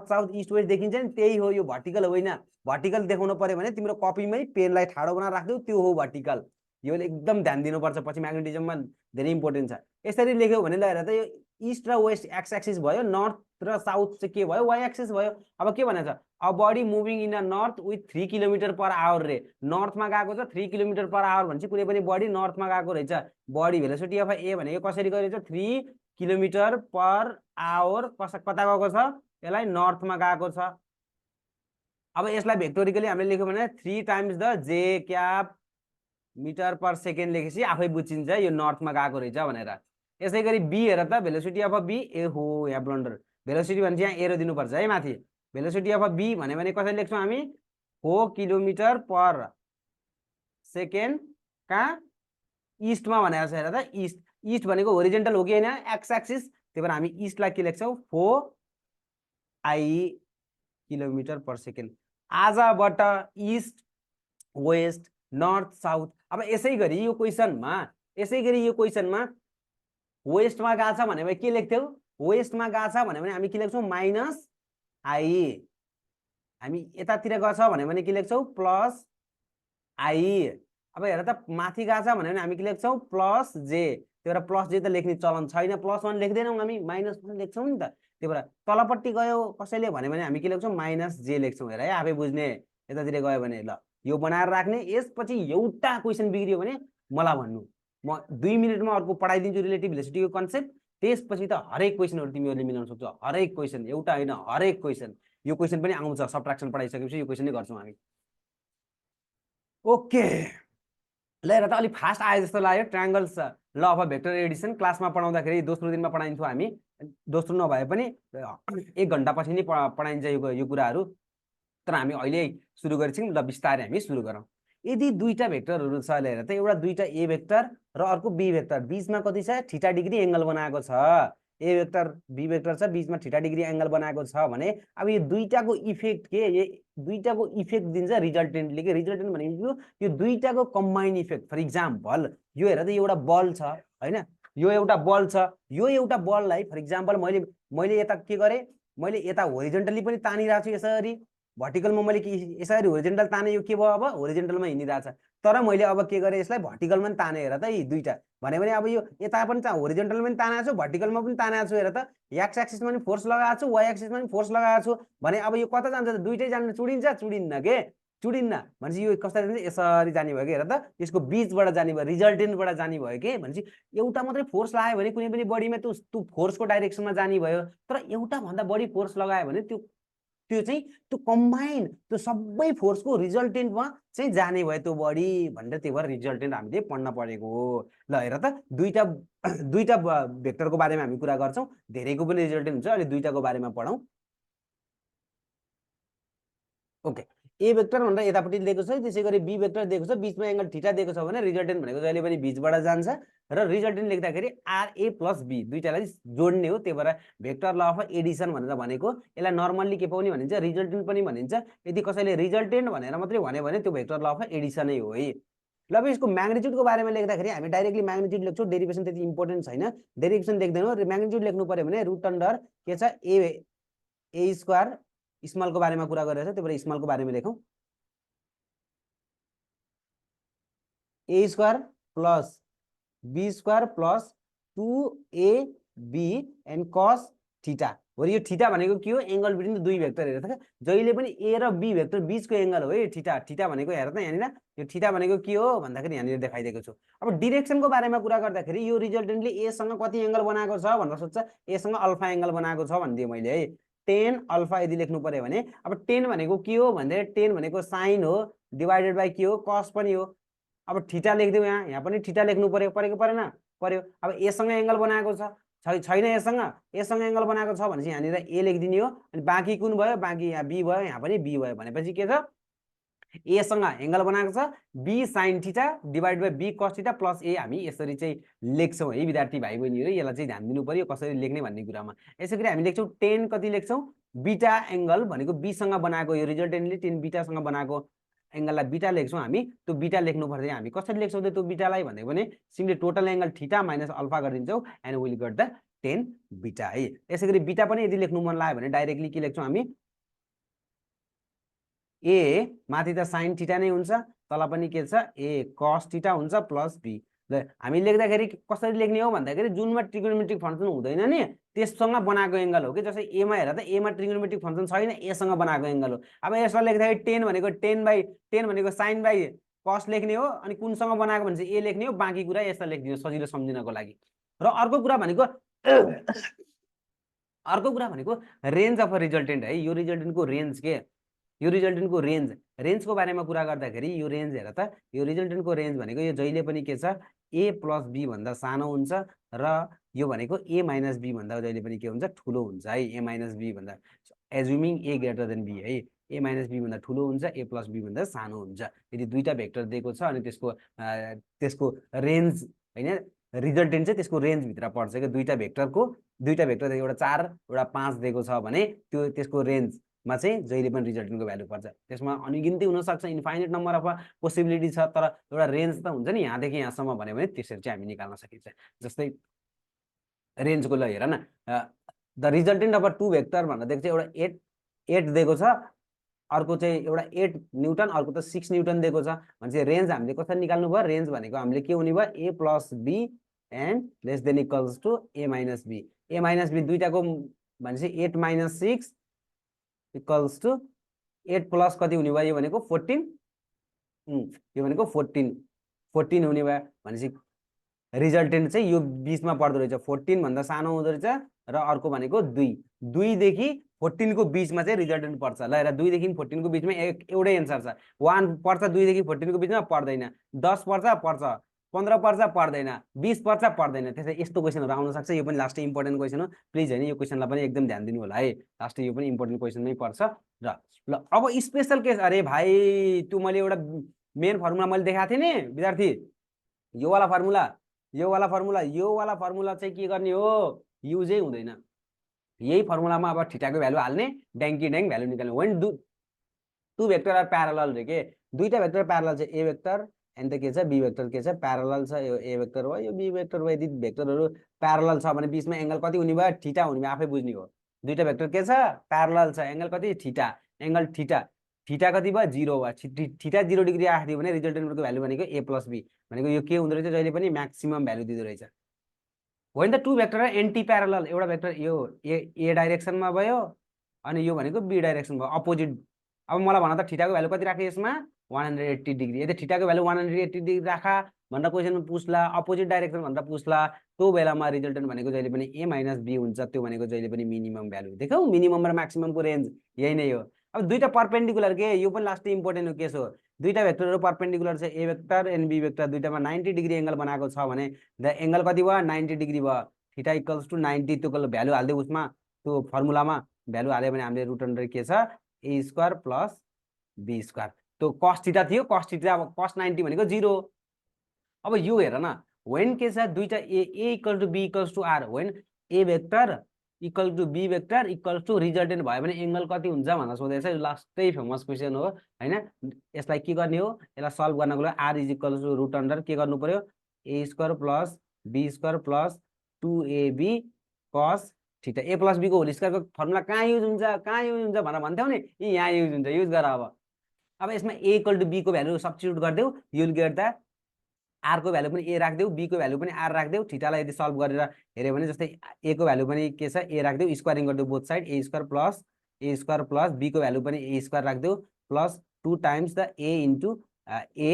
साउथ इस्ट वेस्ट देखिन्छ नि त्यही हो, यो भर्टिकल होइन। भर्टिकल देखाउनु पर्यो भने तिम्रो कपीमै पेनलाई ठाडो बनाएर राख्दिउ, त्यो हो भर्टिकल। यो एकदम ध्यान दिनुपर्छ, पछि म्याग्नेटिजममा धेरै इम्पोर्टेन्ट छ। यसरी लेख्यौ भने लिएर त यो इस्ट र वेस्ट एक्स एक्सिस भयो, नर्थ र साउथ चाहिँ के भयो, वाइ एक्सिस भयो। अब के भनेको छ, a body moving in a north with 3 kilometre per hour रे। नर्थमा गएको छ 3 किलोमिटर पर आवर भनेपछि कुनै पनि बडी नर्थमा गएको रहेछ। बडी भेलोसिटी अफ ए भनेको कसरी गएको छ, 3 किलोमिटर पर आवर कता गएको छ, यसलाई नर्थमा गएको छ। अब यसलाई भेक्टोरिकली हामीले लेख्यौँ भने 3 times the J cap metre per second लेखेपछि आफै बुझिन्छ यो नर्थमा गएको रहेछ भनेर। यसै गरी बी हेर त, भेलोसिटी अफ बी, ए हो यहाँ ब्लन्डर, भेलोसिटी भने यहाँ एरो दिनुपर्छ है माथि। भेलोसिटी अफ बी भन्यो भने कसरी लेख्छौँ हामी, 4 किलोमिटर पर सेकेन्ड कहाँ, इस्टमा भनेको छ। हेर त इस्ट, इस्ट भनेको होरिजेन्टल हो कि होइन, एक्स एक्सिस, त्यही भएर हामी इस्टलाई के लेख्छौँ, 4 आई किलोमिटर पर सेकेन्ड। आजबाट इस्ट वेस्ट नर्थ साउथ। अब यसै गरी यो क्वेसनमा वेस्टमा गएको छ भने के लेख्थ्यौ, वेस्टमा गएको छ भने हामी के लेख्छौँ, माइनस आई। हामी यतातिर गएको छ भने के लेख्छौँ, प्लस आई। अब हेर त माथि गएको छ भने हामी के लेख्छौँ, प्लस जे। त्यही भएर प्लस जे त लेख्ने चलन छैन, +1 लेख्दैनौँ हामी, -1 लेख्छौँ नि त। त्यही भएर तलपट्टि गयो कसैले भन्यो भने हामी के लेख्छौँ, माइनस जे लेख्छौँ। हेर है, आफै बुझ्ने। यतातिर गयो भने ल यो बनाएर राख्ने। यसपछि एउटा क्वेसन बिग्रियो भने मलाई भन्नु, म 2 मिनटमा अर्को पढाइदिन्छु रिलेटिभ भेलोसिटीको कन्सेप्ट। त्यसपछि त हरेक क्वेसनहरू तिमीहरूले मिलाउन सक्छौ, हरेक क्वेसन, एउटा होइन हरेक क्वेसन। यो क्वेसन पनि आउँछ, सबट्र्याक्सन पढाइसकेपछि यो क्वेसन नै गर्छौँ हामी। ओके, ल हेर त अलिक फास्ट आयो जस्तो लाग्यो। ट्रायङ्गल्स ल अफ भेक्टर एडिसन क्लासमा पढाउँदाखेरि दोस्रो दिनमा पढाइन्छौँ हामी, दोस्रो नभए पनि 1 घन्टापछि नै पढाइन्छ यो कुराहरू। तर हामी अहिले सुरु गरेछौँ, ल बिस्तारै हामी सुरु गरौँ। यदि दुईटा भेक्टरहरू छ, हेर त एउटा दुईटा ए भेक्टर र अर्को बी भेक्टर, बीचमा कति छ, थीटा डिग्री एङ्गल बनाएको छ। ए भेक्टर बी भेक्टर छ, बीचमा थीटा डिग्री एङ्गल बनाएको छ भने अब यो दुईटाको इफेक्ट के, दुईटाको इफेक्ट दिन्छ रिजल्टेन्टले के। रिजल्टेन्ट भनेको यो दुईटाको कम्बाइन्ड इफेक्ट। फर इक्जाम्पल यो हेर त एउटा बल छ होइन, यो एउटा बल छ। यो एउटा बललाई फर इक्जाम्पल मैले यता के गरेँ, मैले यता होरिजेन्टली पनि तानिरहेको छु यसरी, भर्टिकलमा मैले यसरी होरिजेन्टल ताने, यो के भयो, अब होरिजेन्टलमा हिँडिरहेछ। तर मैले अब के गरेँ, यसलाई भर्टिकलमा पनि ताने। हेर त यी दुईटा भन्यो भने अब यो यता पनि होरिजेन्टलमा पनि तानेको छु, भर्टिकलमा पनि तानेको छु। हेर त एक्स एक्सिसमा पनि फोर्स लगाएको छु, वाइ एक्सिसमा पनि फोर्स लगाएको छु भने अब यो कता जान्छ, दुईटै जान्छ, चुडिन्न के, चुडिन्न भनेपछि यो कसरी जान्छ, यसरी जाने भयो कि। हेर त यसको बीचबाट जाने भयो, रिजल्टेन्टबाट जाने भयो के। भनेपछि एउटा मात्रै फोर्स लगायो भने कुनै पनि बडीमा त्यो फोर्सको डाइरेक्सनमा जाने भयो। तर एउटा भन्दा बढी फोर्स लगायो भने त्यो चाहिँ त्यो कम्बाइन, त्यो सबै फोर्सको रिजल्टेन्टमा चाहिँ जाने भयो त्यो बडी भनेर। त्यही भएर रिजल्टेन्ट हामीले पढ्न परेको हो। ल हेर त दुईटा भेक्टरको बारेमा हामी कुरा गर्छौँ, धेरैको पनि रिजल्टेन्ट हुन्छ, अहिले दुईटाको बारेमा पढौँ। ओके, ए भेक्टर भनेर यतापट्टि दिएको छ, त्यसै गरी बी भेक्टर दिएको छ, बीचमा एङ्गल थीटा दिएको छ भने रिजल्टेन्ट भनेको जहिले पनि बीचबाट जान्छ। र रिजल्टेन्ट लेख्दाखेरि आरए प्लस बी दुईटालाई जोड्ने हो। त्यही भएर भेक्टर ल अफ एडिसन भनेर भनेको, यसलाई नर्मल्ली के पाउने भनिन्छ, रिजल्टेन्ट पनि भनिन्छ। यदि कसैले रिजल्टेन्ट भनेर मात्रै भन्यो भने त्यो भेक्टर ल अफ एडिसनै हो है। ल अब यसको म्याग्निट्युडको बारेमा लेख्दाखेरि हामी डाइरेक्टली म्याग्निट्युड लेख्छौँ, डेरिभेसन त्यति इम्पोर्टेन्ट छैन, डेरिभेसन लेख्दैनौँ। म्याग्निट्युड लेख्नु पर्यो भने रुट अन्डर के छ, ए स्क्वायर, स्मलको बारेमा कुरा गरेर त्यही भएर स्मलको बारेमा लेखौँ, A square plus B square plus 2ab and cos theta हो। यो थीटा भनेको के हो, एङ्गल बिट्विन दुई भेक्टर। हेर त जहिले पनि ए र बी भेक्टर बीचको एङ्गल हो है थीटा। थीटा भनेको हेर त यहाँनिर यो थीटा भनेको के हो भन्दाखेरि यहाँनिर देखाइदिएको छु। अब डिरेक्सनको बारेमा कुरा गर्दाखेरि यो रिजल्टेन्टले एसँग कति एङ्गल बनाएको छ भनेर सोध्छ, एसँग अल्फा एङ्गल बनाएको छ भनिदिएँ मैले है। 10 अल्फा यदि लेख्नु पर्यो भने अब 10 भनेको के हो भन्दाखेरि 10 भनेको साइन हो, डिभाइडेड बाई के हो, कस पनि हो। अब थीटा लेखिदिउँ, यहाँ पनि थीटा लेख्नु पर्यो, परेको परेन, पर्यो। अब एसँग एङ्गल बनाएको छैन, एसँग एङ्गल बनाएको छ भनेपछि यहाँनिर ए लेखिदिने हो। अनि बाँकी कुन भयो, बाँकी यहाँ बी भयो, यहाँ पनि बी भयो भनेपछि के छ, ए सँग एंगल बनाएको छ B sin theta divide by B cos theta plus A हामी यसरी चाहिँ लेख्छौं है विद्यार्थी भाइ बहिनीहरु यसलाई चाहिँ ध्यान दिनु पर्यो कसरी लेख्ने भन्ने कुरामा यसैगरी हामी लेख्छौं tan कति लेख्छौं बीटा एंगल भनेको बी सँग बनाएको यो रिजल्टेन्टले tan बीटा सँग बनाएको एंगललाई बीटा लेख्छौं हामी त्यो बीटा लेख्नु पर्छ हामी कसरी लेख्छौं त्यो बीटालाई भनेको भने simply total angle theta minus alpha गरिदिन्छौं and will get the tan beta है यसैगरी बीटा पनि यदि लेख्नु मन लाग्यो भने डाइरेक्टली के लेख्छौं हामी ए माथि त sin थीटा नै हुन्छ तल पनि के छ ए cos थीटा हुन्छ प्लस बी ल हामी लेख्दाखेरि कसरी लेख्ने हो भन्दाखेरि जुनमा ट्रिगोनोमेट्रिक फंक्सन हुँदैन नि त्यससँग बनाएको एंगल हो कि जस्तै ए मा हेर त ए मा ट्रिगोनोमेट्रिक फंक्सन छैन ए सँग बनाएको एंगल हो अब यसलाई लेख्दाखेरि tan भनेको tan भनेको sin बाइ cos लेख्ने हो अनि कुनसँग बनाएको भने चाहिँ ए लेख्ने हो बाँकी कुरा यसलाई लेख्दिनु सजिलो सम्झिनको लागि र अर्को कुरा भनेको रेन्ज अफ रिजल्टेन्ट है यो रिजल्टेन्टको रेन्ज के यो रिजल्टेन्टको रेन्जको बारेमा कुरा गर्दाखेरि यो रेन्ज हेर त यो रिजल्टेन्टको रेन्ज भनेको यो जहिले पनि के छ a प्लस b भन्दा सानो हुन्छ र यो भनेको a माइनस b भन्दा जहिले पनि के हुन्छ ठुलो हुन्छ है a माइनस b भन्दा assuming a greater than b है a माइनस b भन्दा ठुलो हुन्छ a प्लस b भन्दा सानो हुन्छ यदि दुईटा भेक्टर दिएको छ अनि त्यसको रेन्ज हैन रिजल्टेन्ट चाहिँ त्यसको रेन्ज भित्र पर्छ के दुईटा भेक्टर एउटा 4 एउटा 5 दिएको छ भने त्यो त्यसको रेन्ज मा चाहिँ जहिले पनि रिजल्टेन्टको भ्यालु पर्छ त्यसमा अनगिन्ती हुन सक्छ इन्फाइनाइट नम्बर अफ पोसिबिलिटी छ तर एउटा रेन्ज त हुन्छ नि यहाँदेखि यहाँसम्म भन्यो भने त्यसरी चाहिँ हामी निकाल्न सकिन्छ जस्तै रेन्जको ल हेर न the resultant of two vector भनेर दिएको चाहिँ एउटा 8 दिएको छ अर्को चाहिँ एउटा 8 न्यूटन अर्को त 6 न्यूटन दिएको छ भने रेन्ज हामीले कसरी निकाल्नु भयो रेन्ज भनेको हामीले के हुने भयो a plus b and less than equals to a minus b दुईटाको भनेपछि 8 माइनस 6 इक्वल्स टु 8 प्लस कति हुने भयो यो भनेको 14 यो भनेको 14 हुने भयो भनेपछि रिजल्टेन्ट चाहिँ यो 20 मा पर्दो रहेछ 14 भन्दा सानो हुँदो रहेछ र अर्को भनेको 2 देखि 14 को बीचमा चाहिँ रिजल्टेन्ट पर्छ ल हेर 2 देखि 14 को बीचमा एउटै एन्सर छ 1 पर्छ 2 देखि 14 को बीचमा पर्दैन 10 पर्छ 15 पर्छ पर्दैन 20 पर्छ पर्दैन त्यसै यस्तो क्वेशनहरु आउन सक्छ यो पनि लास्ट इम्पोर्टेन्ट क्वेशन हो प्लिज हैन यो क्वेशनलाई पनि एकदम ध्यान दिनु होला है लास्ट यो पनि इम्पोर्टेन्ट क्वेशन नै पर्छ र ल अब स्पेशल केस अरे भाइ त्यो मैले एउटा मेन फर्मुला मैले देखाएको थिएँ नि विद्यार्थी यो वाला फर्मुला चाहिँ के गर्ने हो युजै हुँदैन यही फर्मुलामा अब थीटाको भ्यालु हाल्ने ड्याङ्की ड्याङ भ्यालु निकाल्ने when two vector are parallel रे के दुईटा भेक्टर प्यारलल चाहिँ ए भेक्टर एन्ड त के छ बी भेक्टर के छ प्यारलल छ यो ए भेक्टर भयो यो बी भेक्टर भयो यदि भेक्टरहरु प्यारलल छ भने बीचमा एंगल कति हुने भयो थीटा हुने भयो आफै बुझ्ने हो दुईटा भेक्टर के छ प्यारलल छ एंगल कति थीटा एंगल थीटा कति भयो 0 भयो थीटा 0 डिग्री आएको थियो भने रिजल्टेन्टको भ्यालु भनेको a प्लस b भनेको यो के हुँदो रहेछ जहिले पनि म्याक्सिमम भ्यालु दिँदो रहेछ when the two vector are anti parallel एउटा भेक्टर यो ए डाइरेक्सनमा भयो अनि यो भनेको बी डाइरेक्सन भयो अपोजिट अब मलाई भन त थीटाको भ्यालु कति राखे यसमा 180 डिग्री यदि थीटाको भ्यालु 180 डिग्री राखा भनेर क्वेशनमा पुछ्ला अपोजिट डाइरेक्सन भनेर पुछ्ला त्यो बेलामा रिजल्टेन्ट भनेको जहिले पनि a माइनस b हुन्छ त्यो भनेको जहिले पनि मिनिमम भ्यालु देखौ मिनिमम र म्याक्सिममको रेन्ज यही नै हो अब दुईटा परपेन्डिकुलर के यो पनि लास्ट इम्पोर्टेन्ट हो केस हो दुईटा भेक्टरहरु परपेन्डिकुलर छ a vector and b vector दुईटामा 90 डिग्री एंगल बनाएको छ भने द एंगल कति भयो 90 डिग्री भयो थीटा इक्वल्स टु 90 त्यो भ्यालु हाल्दै उसमा त्यो फर्मुलामा भ्यालु हाल्यो भने हामीले रुट अन्डर के छ a square plus b square त्यो cos थीटा थियो cos थीटा अब cos 90 भनेको 0 अब यो हेर न व्हेन के छ दुईटा a equal to b equals to r when a vector equal to b vector equals to resultant भयो भने एंगल कति हुन्छ भनेर सोधेछ यो लास्टै फेमस क्वेशन हो हैन यसलाई के गर्ने हो यसलाई सल्भ गर्नको लागि r is equals to root under के गर्नु पर्यो a square plus b square plus 2ab cos theta a plus b को होल स्क्वायर को फर्मुला कहाँ युज हुन्छ भनेर भन्थ्यौ नि यहाँ युज हुन्छ युज गर अब यसमा a इक्वल टु b को भ्यालु सब्स्टिट्युट गर्देऊ you will get the r को भ्यालु पनि a राख्देऊ b को भ्यालु पनि r राख्देऊ थीटालाई यदि सल्भ गरेर हेर्यो भने जस्तै a को भ्यालु पनि के छ a राख्देऊ स्क्वायरिङ गर्देऊ both side a square plus b को भ्यालु पनि a स्क्वायर राख्देऊ plus 2 times the a into a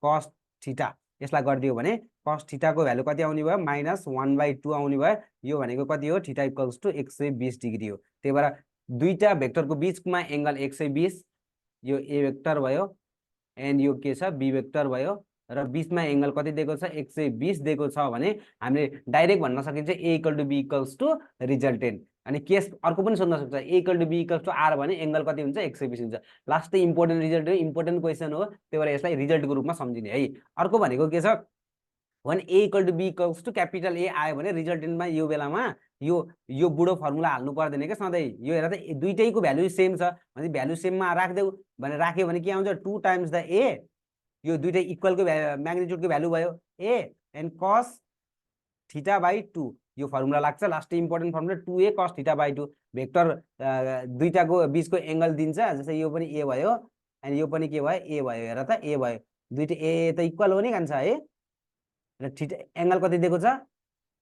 cos theta यसलाई गरिदियो भने cos थीटा को भ्यालु कति आउने भयो -1/2 आउने भयो यो भनेको कति हो थीटा इक्वल्स टु 120 डिग्री हो त्यही भएर दुईटा भेक्टरको बीचमा एंगल 120 यो a भेक्टर भयो एन्ड यो के छ b भेक्टर भयो र बीचमा एंगल कति दिएको छ 120 दिएको छ भने हामीले डाइरेक्ट भन्न सकिन्छ a equal to b equals to resultant अनि केस अर्को पनि सोध्न सक्छ a = b = r भने एंगल कति हुन्छ 120 हुन्छ। लास्टै इम्पोर्टेन्ट रिजल्ट हो, इम्पोर्टेन्ट क्वेसन हो, त्यही भएर यसलाई रिजल्टको रूपमा सम्झिने है। अर्को भनेको के छ when a = b = capital A आयो भने रिजल्टेन्टमा यो बेलामा यो बुढो फर्मुला हाल्नु पर्दैन के सधैँ। यो हेर त दुईटैको भ्यालु सेम छ भने भ्यालु सेममा राख्देऊ भने राख्यो भने के आउँछ 2 टाइम्स द a, यो दुईटै इक्वलको म्याग्निट्युडको भ्यालु भयो a एन्ड cos θ/2 यो फर्मुला लाग्छ। Last important formula 2a cos θ/2 vector दुईटाको बीचको एंगल दिन्छ। जस्तै यो पनि a भयो अनि यो पनि के भयो a भयो। हेर त a भयो, दुईटै a त इक्वल हो नि कान्छ है। र थीटा एंगल कति दिएको छ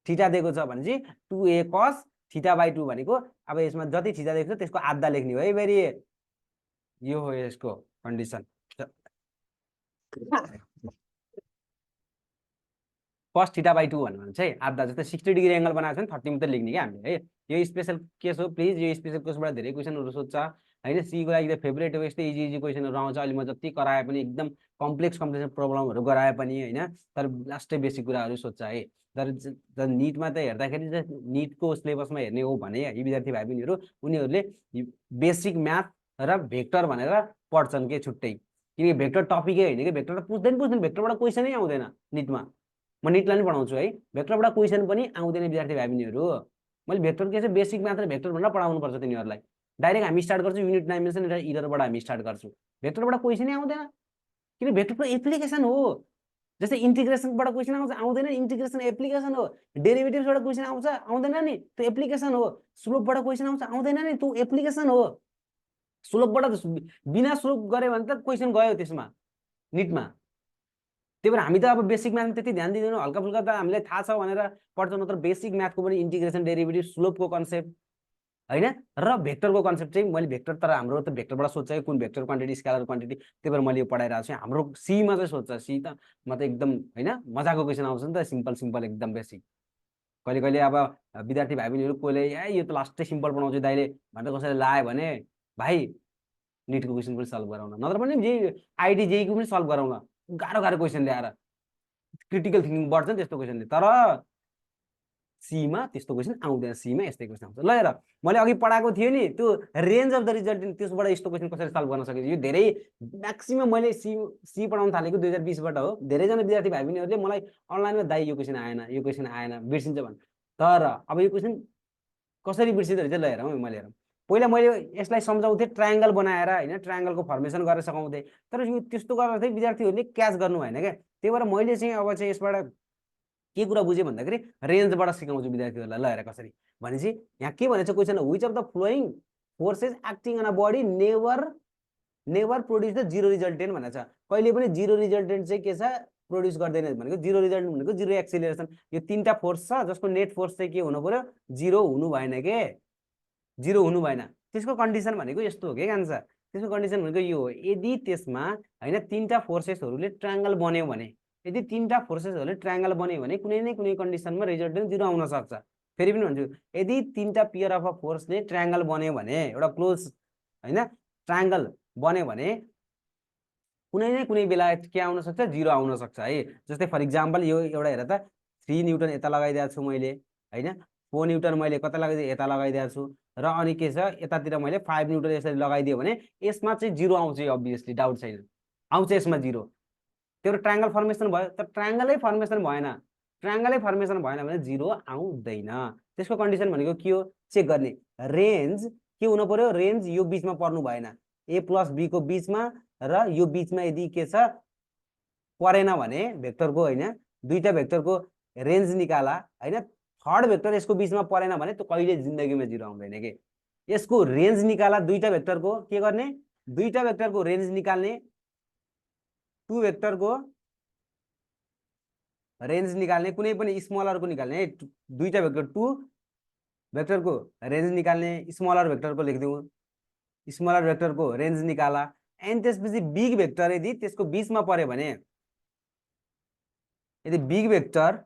थीटा दिएको छ भने चाहिँ 2a cos θ/2 भनेको अब यसमा जति थीटा दिएको छ त्यसको आधा लेख्ने हो है फेरि। यो हो यसको कन्डिसन। cos θ/2 भन्नु भने चाहिँ आधा, जस्तै 60 डिग्री एंगल बनाएको छ भने 30 मात्रै लेख्ने क्या हामीले है। यो स्पेशल केस हो, प्लिज यो स्पेशल केसबाट धेरै क्वेसनहरु सोध्छ हैन। सी को लागि त फेभरेट हो, यस्तै इजी इजी क्वेसनहरु आउँछ। अहिले म जति कराए पनि एकदम कम्प्लेक्स प्रब्लमहरु गराए पनि हैन, तर लास्टै बेसिक कुराहरु सोध्छ है। तर नीटमा त हेर्दाखेरि नीटको सिलेबसमा हेर्ने हो भने यी विद्यार्थी भाइ बहिनीहरु उनीहरुले बेसिक म्याथ र भेक्टर भनेर पढ्छन् के छुट्टै। किनकि भेक्टर टपिकै हैन के, भेक्टर त पुछ्दैन भेक्टरबाट क्वेसनै आउँदैन नीटमा। म नीटलाई पनि पढाउँछु है, भेक्टरबाट क्वेसन पनि आउँदैन विद्यार्थी भाइ बहिनीहरु। मैले भेक्टर के छ बेसिक म्याथ र भेक्टर भनेर पढाउनु पर्छ तिनीहरुलाई। डाइरेक्ट हामी स्टार्ट गर्छौं युनिट डाइमेन्सन र इररबाट हामी स्टार्ट गर्छौं। भेक्टरबाट क्वेसनै आउँदैन किन, भेक्टरको एप्लिकेसन हो। जस्तै इन्टिग्रेसनबाट क्वेसन आउँदैन, इन्टिग्रेसन एप्लिकेसन हो। डेरिभेटिभ्सबाट क्वेसन आउँछ आउँदैन नि, त्यो एप्लिकेसन हो। स्लोपबाट क्वेसन आउँछ आउँदैन नि, त्यो एप्लिकेसन हो। स्लोपबाट बिना स्लोप गरे भने त क्वेसन गयो त्यसमा नीटमा। त्यही भएर हामी त अब बेसिक म्याथमा त्यति ध्यान दिदैनौं, हल्का फुल्का त हामीलाई थाहा छ भनेर पढ्छौं। नत्र बेसिक म्याथको पनि इन्टिग्रेसन, डेरिभेटिभ, स्लोपको कन्सेप्ट हैन र भेक्टरको कन्सेप्ट चाहिँ मैले भेक्टर, तर हाम्रो त भेक्टरबाट सोध्छ कि कुन भेक्टर क्वान्टिटी स्केलर क्वान्टिटी, त्यही भएर मैले यो पढाइरहेको छु। हाम्रो सी मा चाहिँ सोध्छ, सी त म त एकदम हैन मजाको क्वेसन आउँछ नि त, सिम्पल सिम्पल एकदम बेसिक। कहिले कहिले अब विद्यार्थी भाइ बहिनीहरु कोले ए यो त लास्टै सिम्पल बनाउँछु दाइले भनेर कसैले लायो भने भाइ नीटको क्वेसन पनि सल्भ गराउन, नत्र पनि जे आईटी जेई को पनि सल्भ गराउन। गाह्रो गाह्रो क्वेसन ल्याएर क्रिटिकल थिंकिङ बढ्छ नि त्यस्तो क्वेसनले। तर सी मा त्यस्तो क्वेसन आउँदैन, सी मा यस्तै क्वेसन आउँछ। ल हेर मैले अघि पढाएको थियो नि त्यो रेन्ज अफ द रिजल्टेन्ट, त्यसबाट यस्तो क्वेसन कसरी सल्भ गर्न सकिन्छ। यो धेरै म्याक्सिमम मैले सी पढाउन थालेको 2020 बाट हो। धेरैजना विद्यार्थी भाइ बहिनीहरुले मलाई अनलाइनमा दाइ यो क्वेसन आएन, यो क्वेसन आएन, बिर्सिन्छ भन्छ। तर अब यो क्वेसन कसरी बिर्सिँदो रहेछ ल हेरौँ। मैले हेरौँ पहिला मैले यसलाई सम्झाउँथे ट्रायंगल बनाएर हैन, ट्रायंगलको फर्मेसन गरेर सकाउँथे। तर यो त्यस्तो गरेर चाहिँ विद्यार्थीहरुले क्याच गर्नु भएन के। त्यही भएर मैले चाहिँ अब चाहिँ यसबाट के कुरा बुझे भन्दाखेरि रेन्जबाट सिकाउँछु विद्यार्थीहरुलाई। ल हेर कसरी भनेपछि यहाँ के भनेछ question, which of the following forces acting on a body never produce the zero resultant भनेछ। कहिले पनि जीरो रिजल्टेन्ट चाहिँ के छ प्रोड्युस गर्दैन भनेको। जीरो रिजल्टेन्ट भनेको जीरो एक्सिलरेसन। यो तीनटा फोर्स छ जसको नेट फोर्स चाहिँ के हुनु पर्यो, जीरो हुनु भएन के, जीरो हुनु भएन। त्यसको कन्डिसन भनेको यस्तो हो के कान्छ, त्यसको कन्डिसन भनेको यो हो, यदि त्यसमा हैन तीनटा फोर्सेसहरुले ट्रायंगल बन्यो भने, यदि तीनटा फोर्सेसहरुले ट्रायंगल बन्यो भने कुनै न कुनै कन्डिसनमा रिजल्टेन्ट जीरो आउन सक्छ। फेरि पनि भन्छु, यदि तीनटा पेयर अफ अ फोर्सले ट्रायंगल बन्यो भने, एउटा क्लोज हैन ट्रायंगल बन्यो भने कुनै न कुनै बेला के आउन सक्छ, जीरो आउन सक्छ है। जस्तै फर एक्जाम्पल यो एउटा हेर त 3 न्यूटन यता लगाइदिएको छु मैले हैन, 4 न्यूटन मैले कता लगाइदिए यता लगाइदिएको छु र अनि के छ यतातिर मैले 5 न्यूटन यसरी लगाइदियो भने यसमा चाहिँ जीरो आउँछ, अब्भियसली डाउट छैन आउँछ यसमा जीरो। त्यो ट्रायंगल फर्मेसन भयो, तर ट्रायंगलै फर्मेसन भएन, ट्रायंगलै फर्मेसन भएन भने जीरो आउँदैन। त्यसको कन्डिसन भनेको के हो चेक गर्ने, रेन्ज के हुनु पर्यो, रेन्ज यो बीचमा पर्नु भएन, a प्लस b को बीचमा र यो बीचमा यदि के छ परेन भने भेक्टरको हैन, दुईटा भेक्टरको रेन्ज निकाला हैन, थर्ड भेक्टर यसको बीचमा परेन भने त्यो कहिले जिन्दगीमा जीरो आउँदैन के। यसको रेन्ज निकाला, दुईटा भेक्टरको के गर्ने, दुईटा भेक्टरको रेन्ज निकाल्ने, टु भेक्टरको रेन्ज निकाल्ने, कुनै पनि स्मलरको निकाल्ने है। दुईटा भेक्टर टु भेक्टरको रेन्ज निकाल्ने, स्मलर भेक्टरको लेख्दिउँ, स्मलर भेक्टरको रेन्ज निकाला। एन्ड त्यसपछि बिग भेक्टर यदि त्यसको बीचमा पर्यो भने, यदि बिग भेक्टर